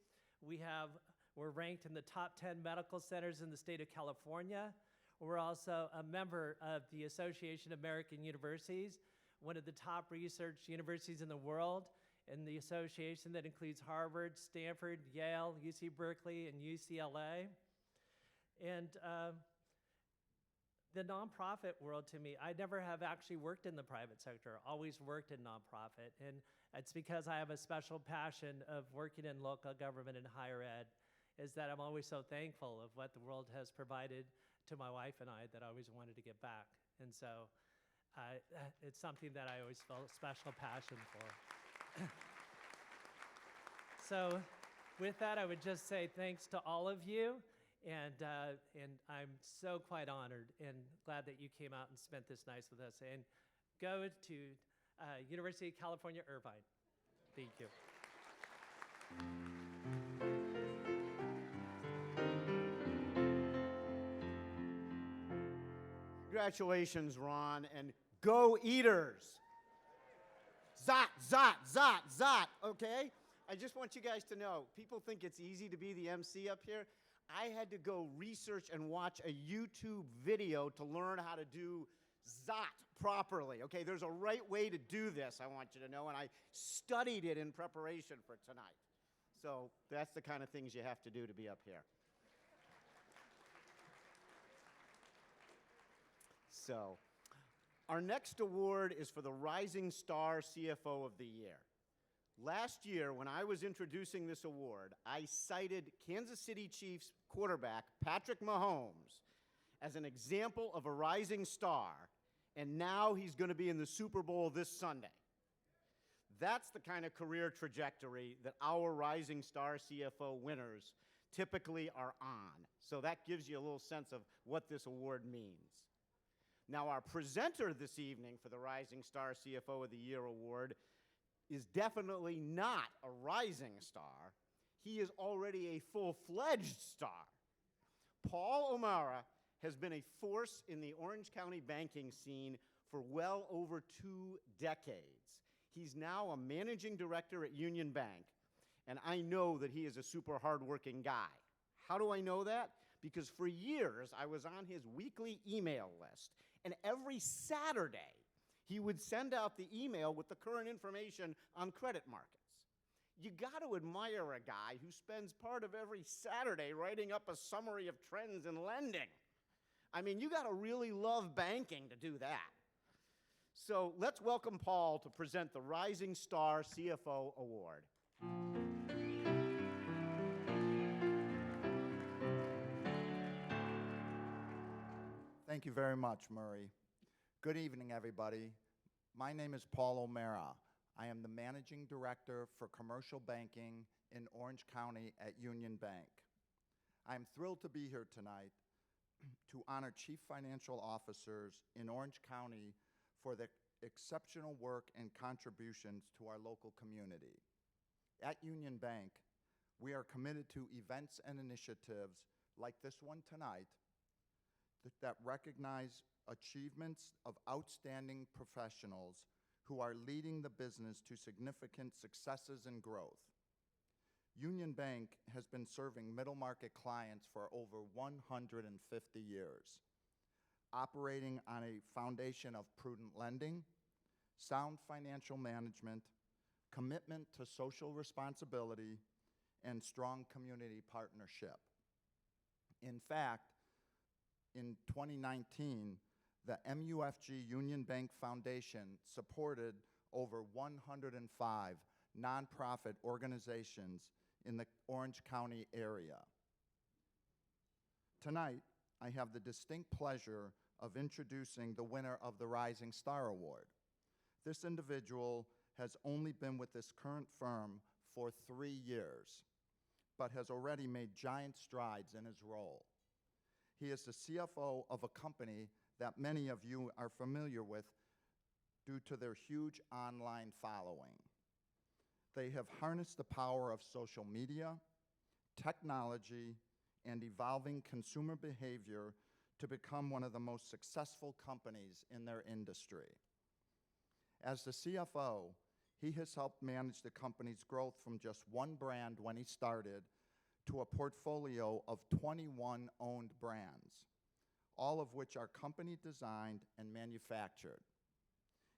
We're ranked in the top 10 medical centers in the state of California. We're also a member of the Association of American Universities, one of the top research universities in the world, and the association that includes Harvard, Stanford, Yale, UC Berkeley, and UCLA. And the nonprofit world, to me, I never have actually worked in the private sector, always worked in nonprofit. And it's because I have a special passion of working in local government and higher ed, is that I'm always so thankful of what the world has provided to my wife and I that I always wanted to give back. And so it's something that I always felt a special passion for. So with that, I would just say thanks to all of you, and I'm so quite honored and glad that you came out and spent this night with us. And go to University of California, Irvine. Thank you. Congratulations, Ron, and go Eaters. Zot, zot, zot, zot, okay? I just want you guys to know, people think it's easy to be the MC up here. I had to go research and watch a YouTube video to learn how to do zot properly, okay? There's a right way to do this, I want you to know, and I studied it in preparation for tonight. So that's the kind of things you have to do to be up here. So, our next award is for the Rising Star CFO of the Year. Last year, when I was introducing this award, I cited Kansas City Chiefs quarterback Patrick Mahomes as an example of a rising star, and now he's going to be in the Super Bowl this Sunday. That's the kind of career trajectory that our Rising Star CFO winners typically are on. So that gives you a little sense of what this award means. Now, our presenter this evening for the Rising Star CFO of the Year award is definitely not a rising star. he is already a full-fledged star. Paul O'Mara has been a force in the Orange County banking scene for well over 2 decades. He's now a managing director at Union Bank, and I know that he is a super hardworking guy. How do I know that? Because for years, I was on his weekly email list, and every Saturday, he would send out the email with the current information on credit markets. You got to admire a guy who spends part of every Saturday writing up a summary of trends in lending. I mean, you got to really love banking to do that. So let's welcome Paul to present the Rising Star CFO Award. Thank you very much, Murray. Good evening, everybody. My name is Paul O'Mara. I am the Managing Director for Commercial Banking in Orange County at Union Bank. I am thrilled to be here tonight to honor Chief Financial Officers in Orange County for their exceptional work and contributions to our local community. At Union Bank, we are committed to events and initiatives like this one tonight that recognize achievements of outstanding professionals who are leading the business to significant successes and growth. Union Bank has been serving middle market clients for over 150 years, operating on a foundation of prudent lending, sound financial management, commitment to social responsibility, and strong community partnership. In fact, in 2019, the MUFG Union Bank Foundation supported over 105 nonprofit organizations in the Orange County area. Tonight, I have the distinct pleasure of introducing the winner of the Rising Star Award. This individual has only been with this current firm for 3 years, but has already made giant strides in his role. He is the CFO of a company that many of you are familiar with due to their huge online following. They have harnessed the power of social media, technology, and evolving consumer behavior to become one of the most successful companies in their industry. As the CFO, he has helped manage the company's growth from just one brand when he started to a portfolio of 21 owned brands, all of which are company designed and manufactured.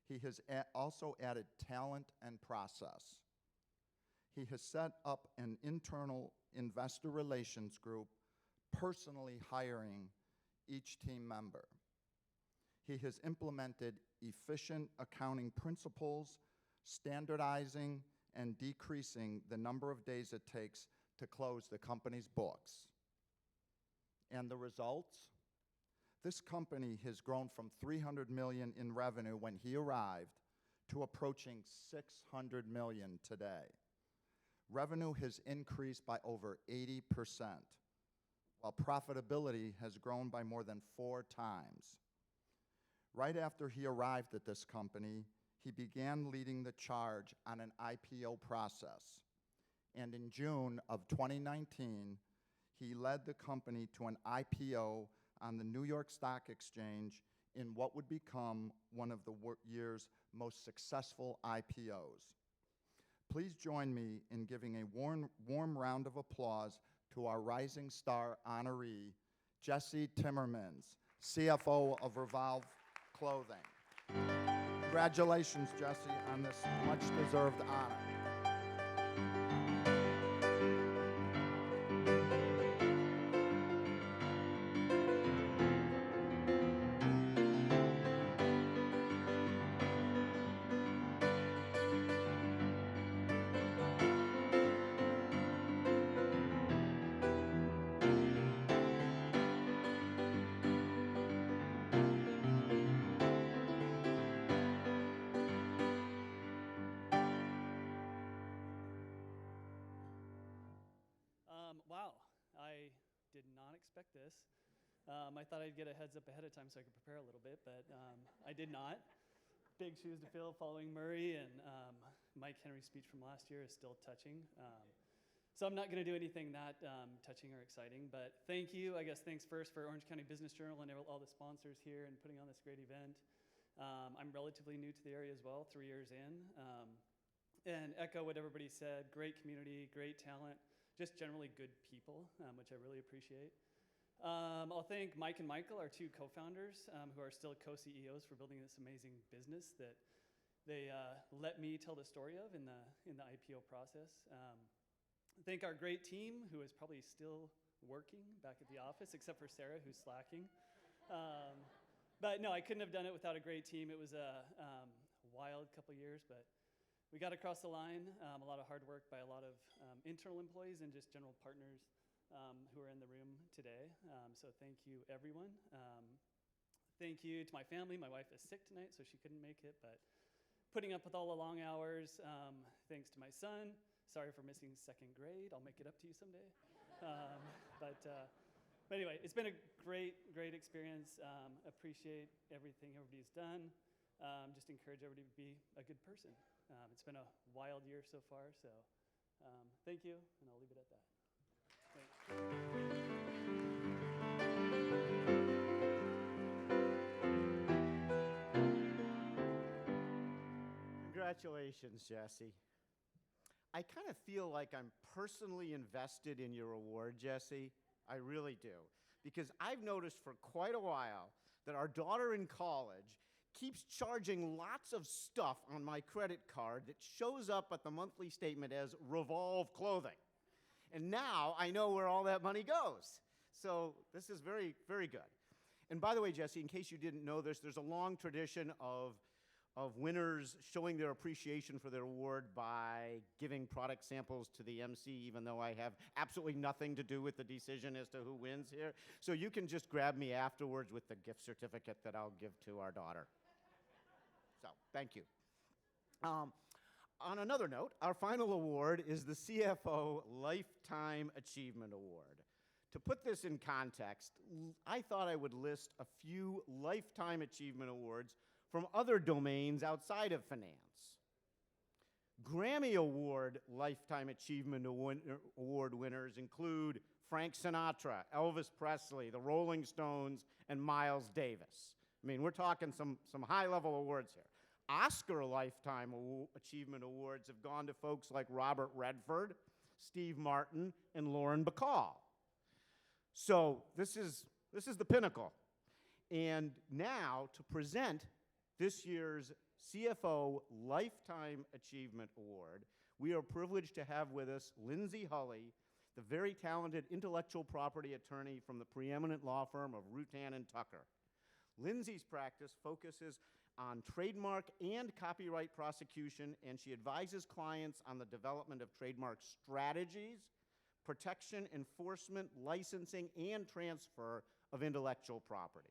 He has also added talent and process. He has set up an internal investor relations group, personally hiring each team member. He has implemented efficient accounting principles, standardizing and decreasing the number of days it takes to close the company's books. And the results? This company has grown from $300 million in revenue when he arrived to approaching $600 million today. Revenue has increased by over 80%, while profitability has grown by more than 4 times. Right after he arrived at this company, he began leading the charge on an IPO process. And in June of 2019, he led the company to an IPO on the New York Stock Exchange in what would become one of the year's most successful IPOs. Please join me in giving a warm round of applause to our Rising Star honoree, Jesse Timmermans, CFO of Revolve Clothing. Congratulations, Jesse, on this much-deserved honor. Wow, I did not expect this. I thought I'd get a heads up ahead of time so I could prepare a little bit, but I did not. Big shoes to fill following Murray, and Mike Henry's speech from last year is still touching. So I'm not going to do anything that touching or exciting, but thank you. I guess thanks first for Orange County Business Journal and all the sponsors here and putting on this great event. I'm relatively new to the area as well, 3 years in. And echo what everybody said, great community, great talent, just generally good people, which I really appreciate. I'll thank Mike and Michael, our two co-founders, who are still co-CEOs for building this amazing business that they let me tell the story of in the IPO process. Thank our great team, who is probably still working back at the office, except for Sarah, who's slacking. But no, I couldn't have done it without a great team. It was a wild couple years, but we got across the line. A lot of hard work by a lot of internal employees and just general partners who are in the room today. So thank you, everyone. Thank you to my family. My wife is sick tonight, so she couldn't make it, but putting up with all the long hours. Thanks to my son. Sorry for missing second grade. I'll make it up to you someday. But anyway, it's been a great, great experience. Appreciate everything everybody's done. Just encourage everybody to be a good person. It's been a wild year so far, so thank you, and I'll leave it at that. Thanks. Congratulations, Jesse. I kind of feel like I'm personally invested in your award, Jesse. I really do. Because I've noticed for quite a while that our daughter in college keeps charging lots of stuff on my credit card that shows up at the monthly statement as Revolve clothing. And now I know where all that money goes. So this is very, very good. And by the way, Jesse, in case you didn't know this, there's a long tradition of winners showing their appreciation for their award by giving product samples to the MC, even though I have absolutely nothing to do with the decision as to who wins here. So you can just grab me afterwards with the gift certificate that I'll give to our daughter. So, thank you. On another note, our final award is the CFO Lifetime Achievement Award. To put this in context, I thought I would list a few Lifetime Achievement Awards from other domains outside of finance. Grammy Award Lifetime Achievement Award winners include Frank Sinatra, Elvis Presley, the Rolling Stones, and Miles Davis. I mean, we're talking some high-level awards here. Oscar Lifetime Achievement Awards have gone to folks like Robert Redford, Steve Martin, and Lauren Bacall. So this is the pinnacle. And now to present this year's CFO Lifetime Achievement Award, we are privileged to have with us Lindsey Holley, the very talented intellectual property attorney from the preeminent law firm of Rudin and Tucker. Lindsey's practice focuses on trademark and copyright prosecution, and she advises clients on the development of trademark strategies, protection, enforcement, licensing, and transfer of intellectual property.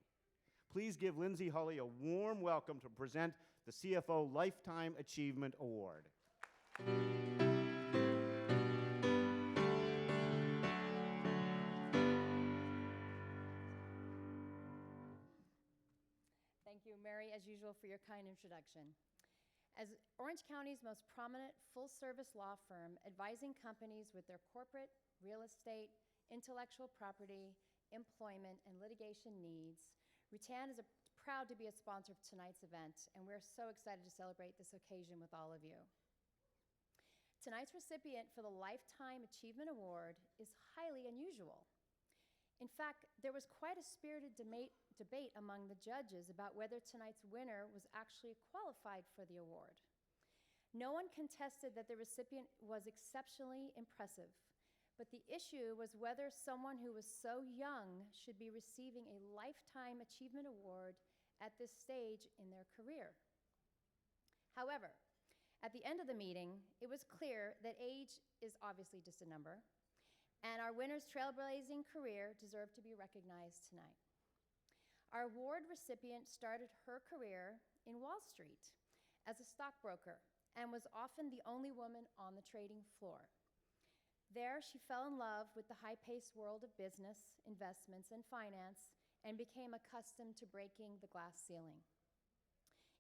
Please give Lindsey Holley a warm welcome to present the CFO Lifetime Achievement Award. Thank you, Mary, as usual, for your kind introduction. As Orange County's most prominent full-service law firm advising companies with their corporate, real estate, intellectual property, employment, and litigation needs, Rudin is proud to be a sponsor of tonight's event, and we're so excited to celebrate this occasion with all of you. Tonight's recipient for the Lifetime Achievement Award is highly unusual. In fact, there was quite a spirited debate among the judges about whether tonight's winner was actually qualified for the award. No one contested that the recipient was exceptionally impressive, but the issue was whether someone who was so young should be receiving a Lifetime Achievement Award at this stage in their career. However, at the end of the meeting, it was clear that age is obviously just a number, and our winner's trailblazing career deserved to be recognized tonight. Our award recipient started her career in Wall Street as a stockbroker and was often the only woman on the trading floor. There, she fell in love with the high-paced world of business, investments, and finance, and became accustomed to breaking the glass ceiling.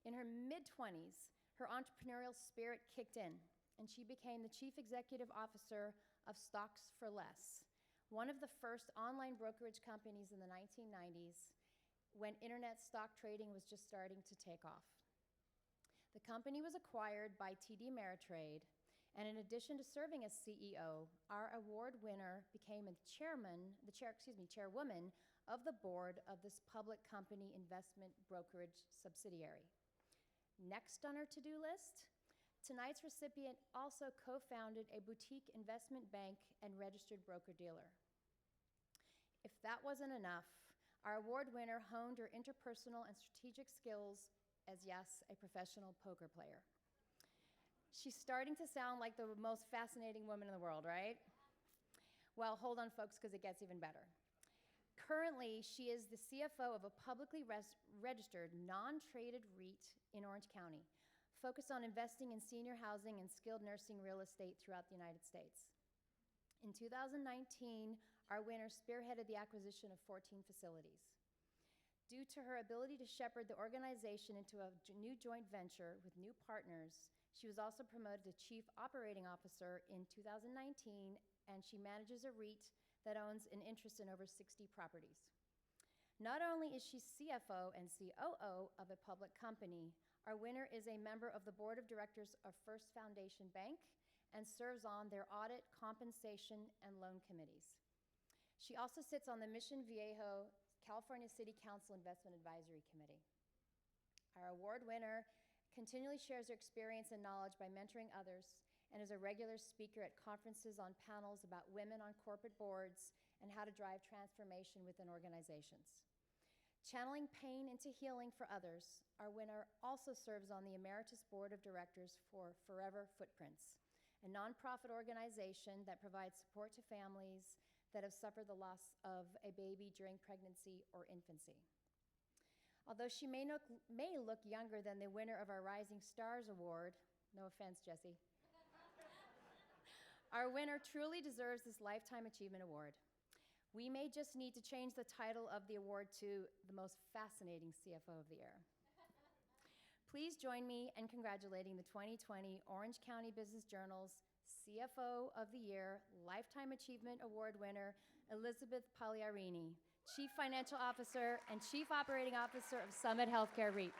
In her mid-20s, her entrepreneurial spirit kicked in, and she became the chief executive officer of Stocks for Less, one of the first online brokerage companies in the 1990s when internet stock trading was just starting to take off. The company was acquired by TD Ameritrade, and in addition to serving as CEO, our award winner became the chairwoman of the board of this public company investment brokerage subsidiary. Next on our to-do list, tonight's recipient also co-founded a boutique investment bank and registered broker-dealer. If that wasn't enough, our award winner honed her interpersonal and strategic skills as, yes, a professional poker player. She's starting to sound like the most fascinating woman in the world, right? Well, hold on, folks, because it gets even better. Currently, she is the CFO of a publicly registered, non-traded REIT in Orange County, focused on investing in senior housing and skilled nursing real estate throughout the United States. In 2019, our winner spearheaded the acquisition of 14 facilities. Due to her ability to shepherd the organization into a new joint venture with new partners, she was also promoted to Chief Operating Officer in 2019, and she manages a REIT that owns an interest in over 60 properties. Not only is she CFO and COO of a public company, our winner is a member of the board of directors of First Foundation Bank and serves on their audit, compensation, and loan committees. She also sits on the Mission Viejo California City Council Investment Advisory Committee. Our award winner continually shares her experience and knowledge by mentoring others and is a regular speaker at conferences on panels about women on corporate boards and how to drive transformation within organizations. Channeling pain into healing for others, our winner also serves on the Emeritus Board of Directors for Forever Footprints, a nonprofit organization that provides support to families that have suffered the loss of a baby during pregnancy or infancy. Although she may look younger than the winner of our Rising Stars Award, no offense, Jessie, our winner truly deserves this Lifetime Achievement Award. We may just need to change the title of the award to the Most Fascinating CFO of the Year. Please join me in congratulating the 2020 Orange County Business Journal's CFO of the Year Lifetime Achievement Award winner, Elizabeth Pagliarini, Chief Financial Officer and Chief Operating Officer of Summit Healthcare REIT.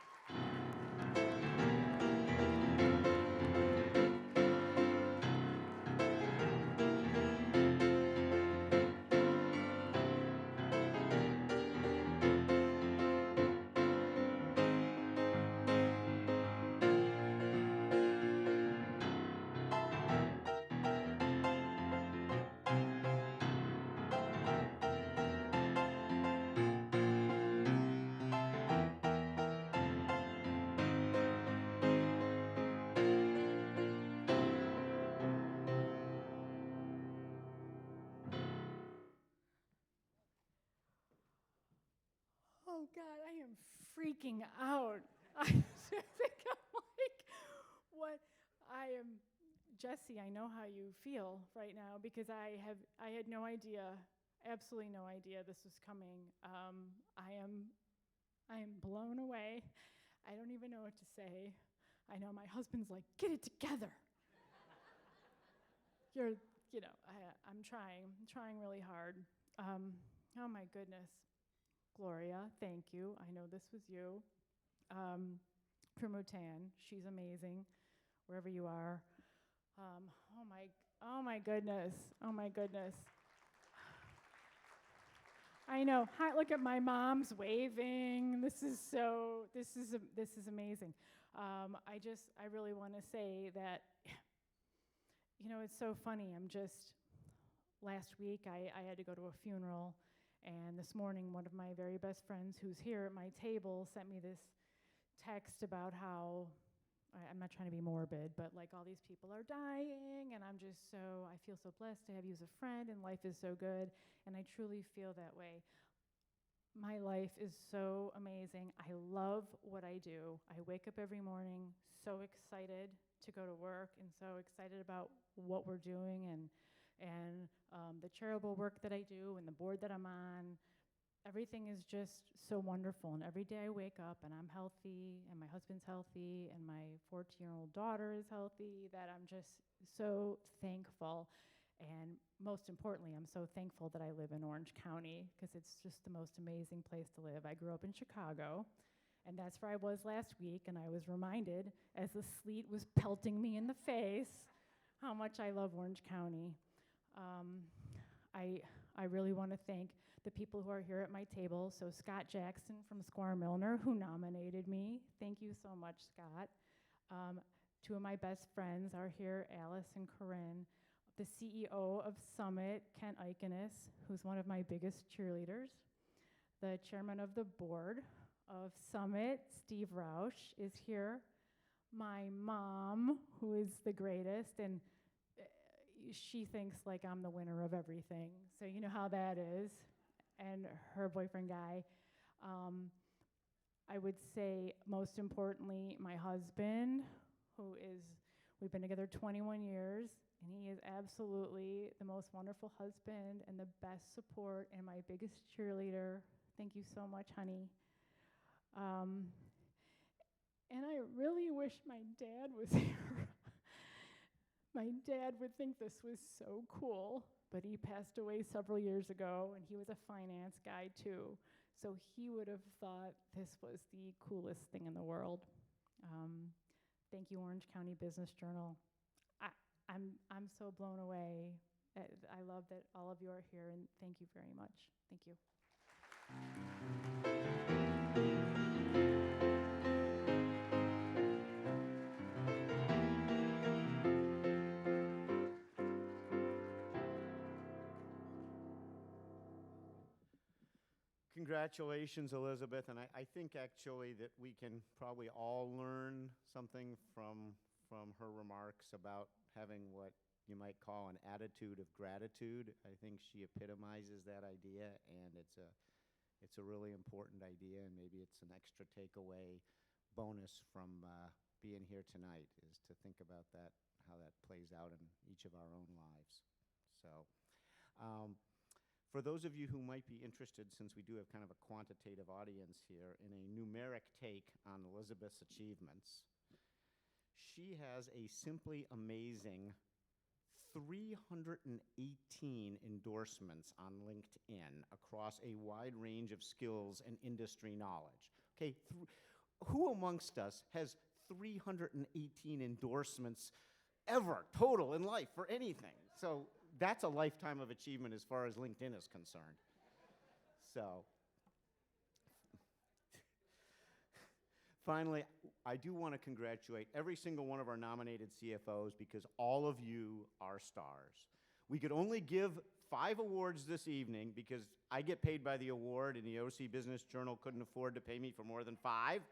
Oh God, I am freaking out. I think I'm like, what? I am, Jessie, I know how you feel right now because I had no idea, absolutely no idea this was coming. I am blown away. I don't even know what to say. I know my husband's like, get it together. I'm trying really hard. Oh my goodness. Gloria, thank you. I know this was you. Primutan, she's amazing, wherever you are. Oh my goodness. I know. Hi, look at my mom's waving. This is amazing. I really want to say that, it's so funny. Last week I had to go to a funeral. And this morning, one of my very best friends who's here at my table sent me this text about how, I'm not trying to be morbid, but like all these people are dying, and I feel so blessed to have you as a friend, and life is so good, and I truly feel that way. My life is so amazing. I love what I do. I wake up every morning so excited to go to work and so excited about what we're doing and the charitable work that I do and the board that I'm on. Everything is just so wonderful. And every day I wake up and I'm healthy and my husband's healthy and my 14-year-old daughter is healthy, that I'm just so thankful. And most importantly, I'm so thankful that I live in Orange County because it's just the most amazing place to live. I grew up in Chicago, and that's where I was last week, and I was reminded as the sleet was pelting me in the face how much I love Orange County. I really want to thank the people who are here at my table. So Scott Jackson from Squire Milner, who nominated me. Thank you so much, Scott. Two of my best friends are here, Alice and Corinne. The CEO of Summit, Kent Eikenes, who's one of my biggest cheerleaders. The chairman of the board of Summit, Steve Rausch, is here. My mom, who is the greatest, and she thinks like I'm the winner of everything. So you know how that is. And her boyfriend, Guy. I would say, most importantly, my husband, we've been together 21 years, and he is absolutely the most wonderful husband and the best support and my biggest cheerleader. Thank you so much, honey. And I really wish my dad was here. My dad would think this was so cool, but he passed away several years ago, and he was a finance guy too. So he would have thought this was the coolest thing in the world. Thank you, Orange County Business Journal. I'm so blown away. I love that all of you are here, and thank you very much. Thank you. Congratulations, Elizabeth, and I think actually that we can probably all learn something from her remarks about having what you might call an attitude of gratitude. I think she epitomizes that idea, and it's a really important idea, and maybe it's an extra takeaway bonus from being here tonight, is to think about that, how that plays out in each of our own lives. So. For those of you who might be interested, since we do have kind of a quantitative audience here, in a numeric take on Elizabeth's achievements, she has a simply amazing 318 endorsements on LinkedIn across a wide range of skills and industry knowledge. Okay, who amongst us has 318 endorsements ever, total in life, for anything? So that's a lifetime of achievement as far as LinkedIn is concerned. So, finally, I do want to congratulate every single one of our nominated CFOs because all of you are stars. We could only give 5 awards this evening because I get paid by the award and the OC Business Journal couldn't afford to pay me for more than 5.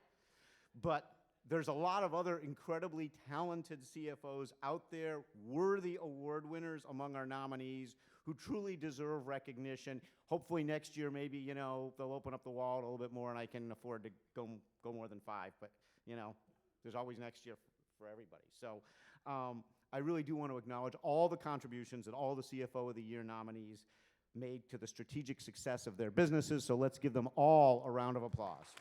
But there's a lot of other incredibly talented CFOs out there, worthy award winners among our nominees who truly deserve recognition. Hopefully next year, maybe, you know, they'll open up the wallet a little bit more and I can afford to go more than 5. But, you know, there's always next year for everybody. So I really do want to acknowledge all the contributions that all the CFO of the Year nominees made to the strategic success of their businesses. So let's give them all a round of applause.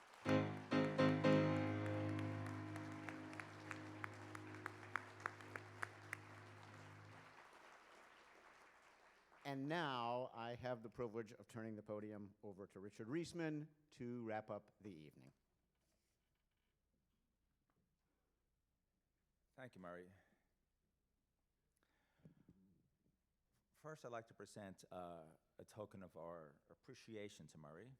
And now I have the privilege of turning the podium over to Richard Reisman to wrap up the evening. Thank you, Murray. First, I'd like to present a token of our appreciation to Murray.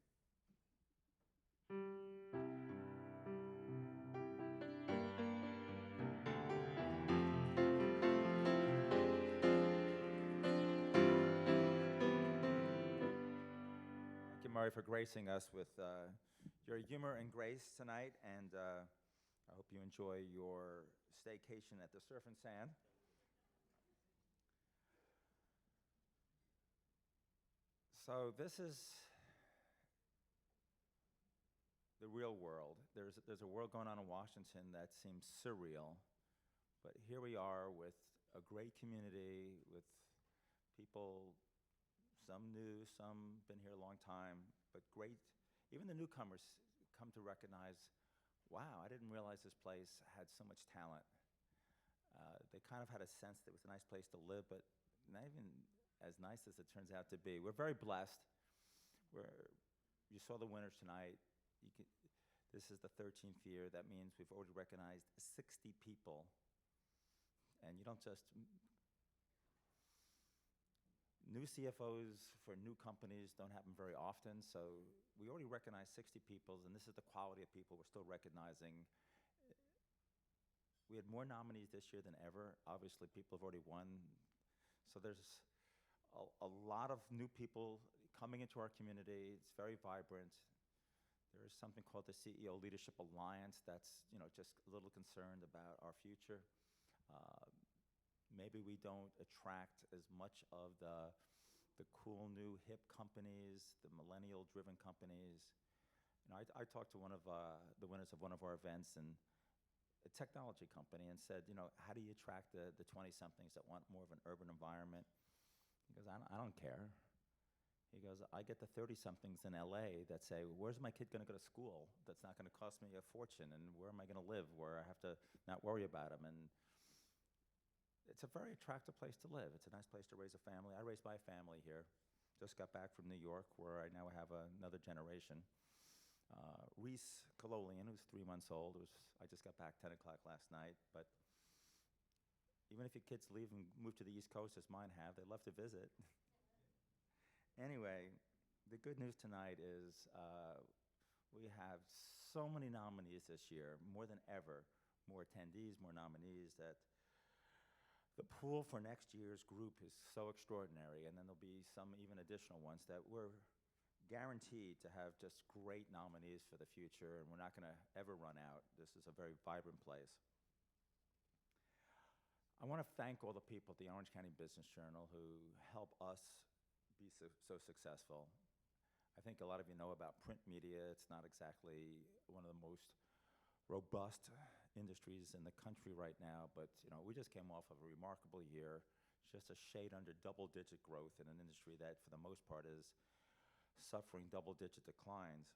Murray, for gracing us with your humor and grace tonight, and I hope you enjoy your staycation at the Surf and Sand. So this is the real world. There's a world going on in Washington that seems surreal, but here we are with a great community, with people, some new, some been here a long time, but great. Even the newcomers come to recognize, wow, I didn't realize this place had so much talent. They kind of had a sense that it was a nice place to live, but not even as nice as it turns out to be. We're very blessed. You saw the winners tonight. This is the 13th year. That means we've already recognized 60 people. And you don't just... New CFOs for new companies don't happen very often, so we already recognize 60 people, and this is the quality of people we're still recognizing. We had more nominees this year than ever. Obviously, people have already won. So there's a lot of new people coming into our community. It's very vibrant. There is something called the CEO Leadership Alliance that's, just a little concerned about our future. Maybe we don't attract as much of the cool new hip companies, the millennial-driven companies. I talked to one of the winners of one of our events, and a technology company, and said, how do you attract the 20-somethings that want more of an urban environment? He goes, I don't care. He goes, I get the 30-somethings in LA that say, where's my kid gonna go to school that's not gonna cost me a fortune, and where am I gonna live where I have to not worry about him? And it's a very attractive place to live. It's a nice place to raise a family. I raised my family here. Just got back from New York, where I now have another generation. Reese Cololian, who's 3 months old, I just got back 10 o'clock last night, but even if your kids leave and move to the East Coast, as mine have, they love to visit. Anyway, the good news tonight is we have so many nominees this year, more than ever, more attendees, more nominees, that the pool for next year's group is so extraordinary, and then there'll be some even additional ones that we're guaranteed to have just great nominees for the future, and we're not going to ever run out. This is a very vibrant place. I want to thank all the people at the Orange County Business Journal who help us be so successful. I think a lot of you know about print media. It's not exactly one of the most robust industries in the country right now, but we just came off of a remarkable year, just a shade under double-digit growth in an industry that for the most part is suffering double-digit declines.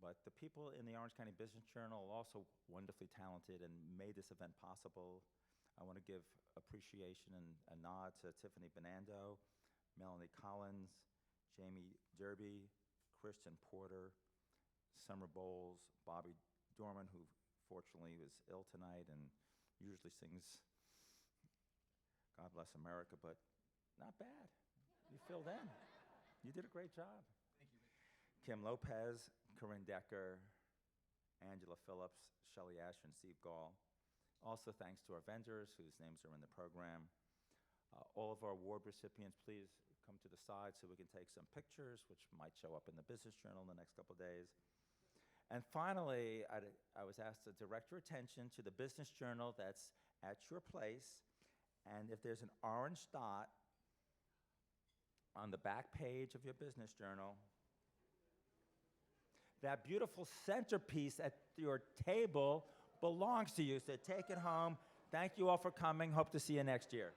But the people in the Orange County Business Journal are also wonderfully talented and made this event possible. I want to give appreciation and a nod to Tiffany Benando, Melanie Collins, Jamie Derby, Christian Porter, Summer Bowles, Bobby Dorman, who fortunately was ill tonight and usually sings God Bless America, but not bad. You filled in. You did a great job. Thank you. Kim Lopez, Corinne Decker, Angela Phillips, Shelley Asher, and Steve Gall. Also thanks to our vendors whose names are in the program. All of our award recipients, please come to the side so we can take some pictures, which might show up in the Business Journal in the next couple of days. And finally, I was asked to direct your attention to the Business Journal that's at your place. And if there's an orange dot on the back page of your Business Journal, that beautiful centerpiece at your table belongs to you. So take it home. Thank you all for coming. Hope to see you next year.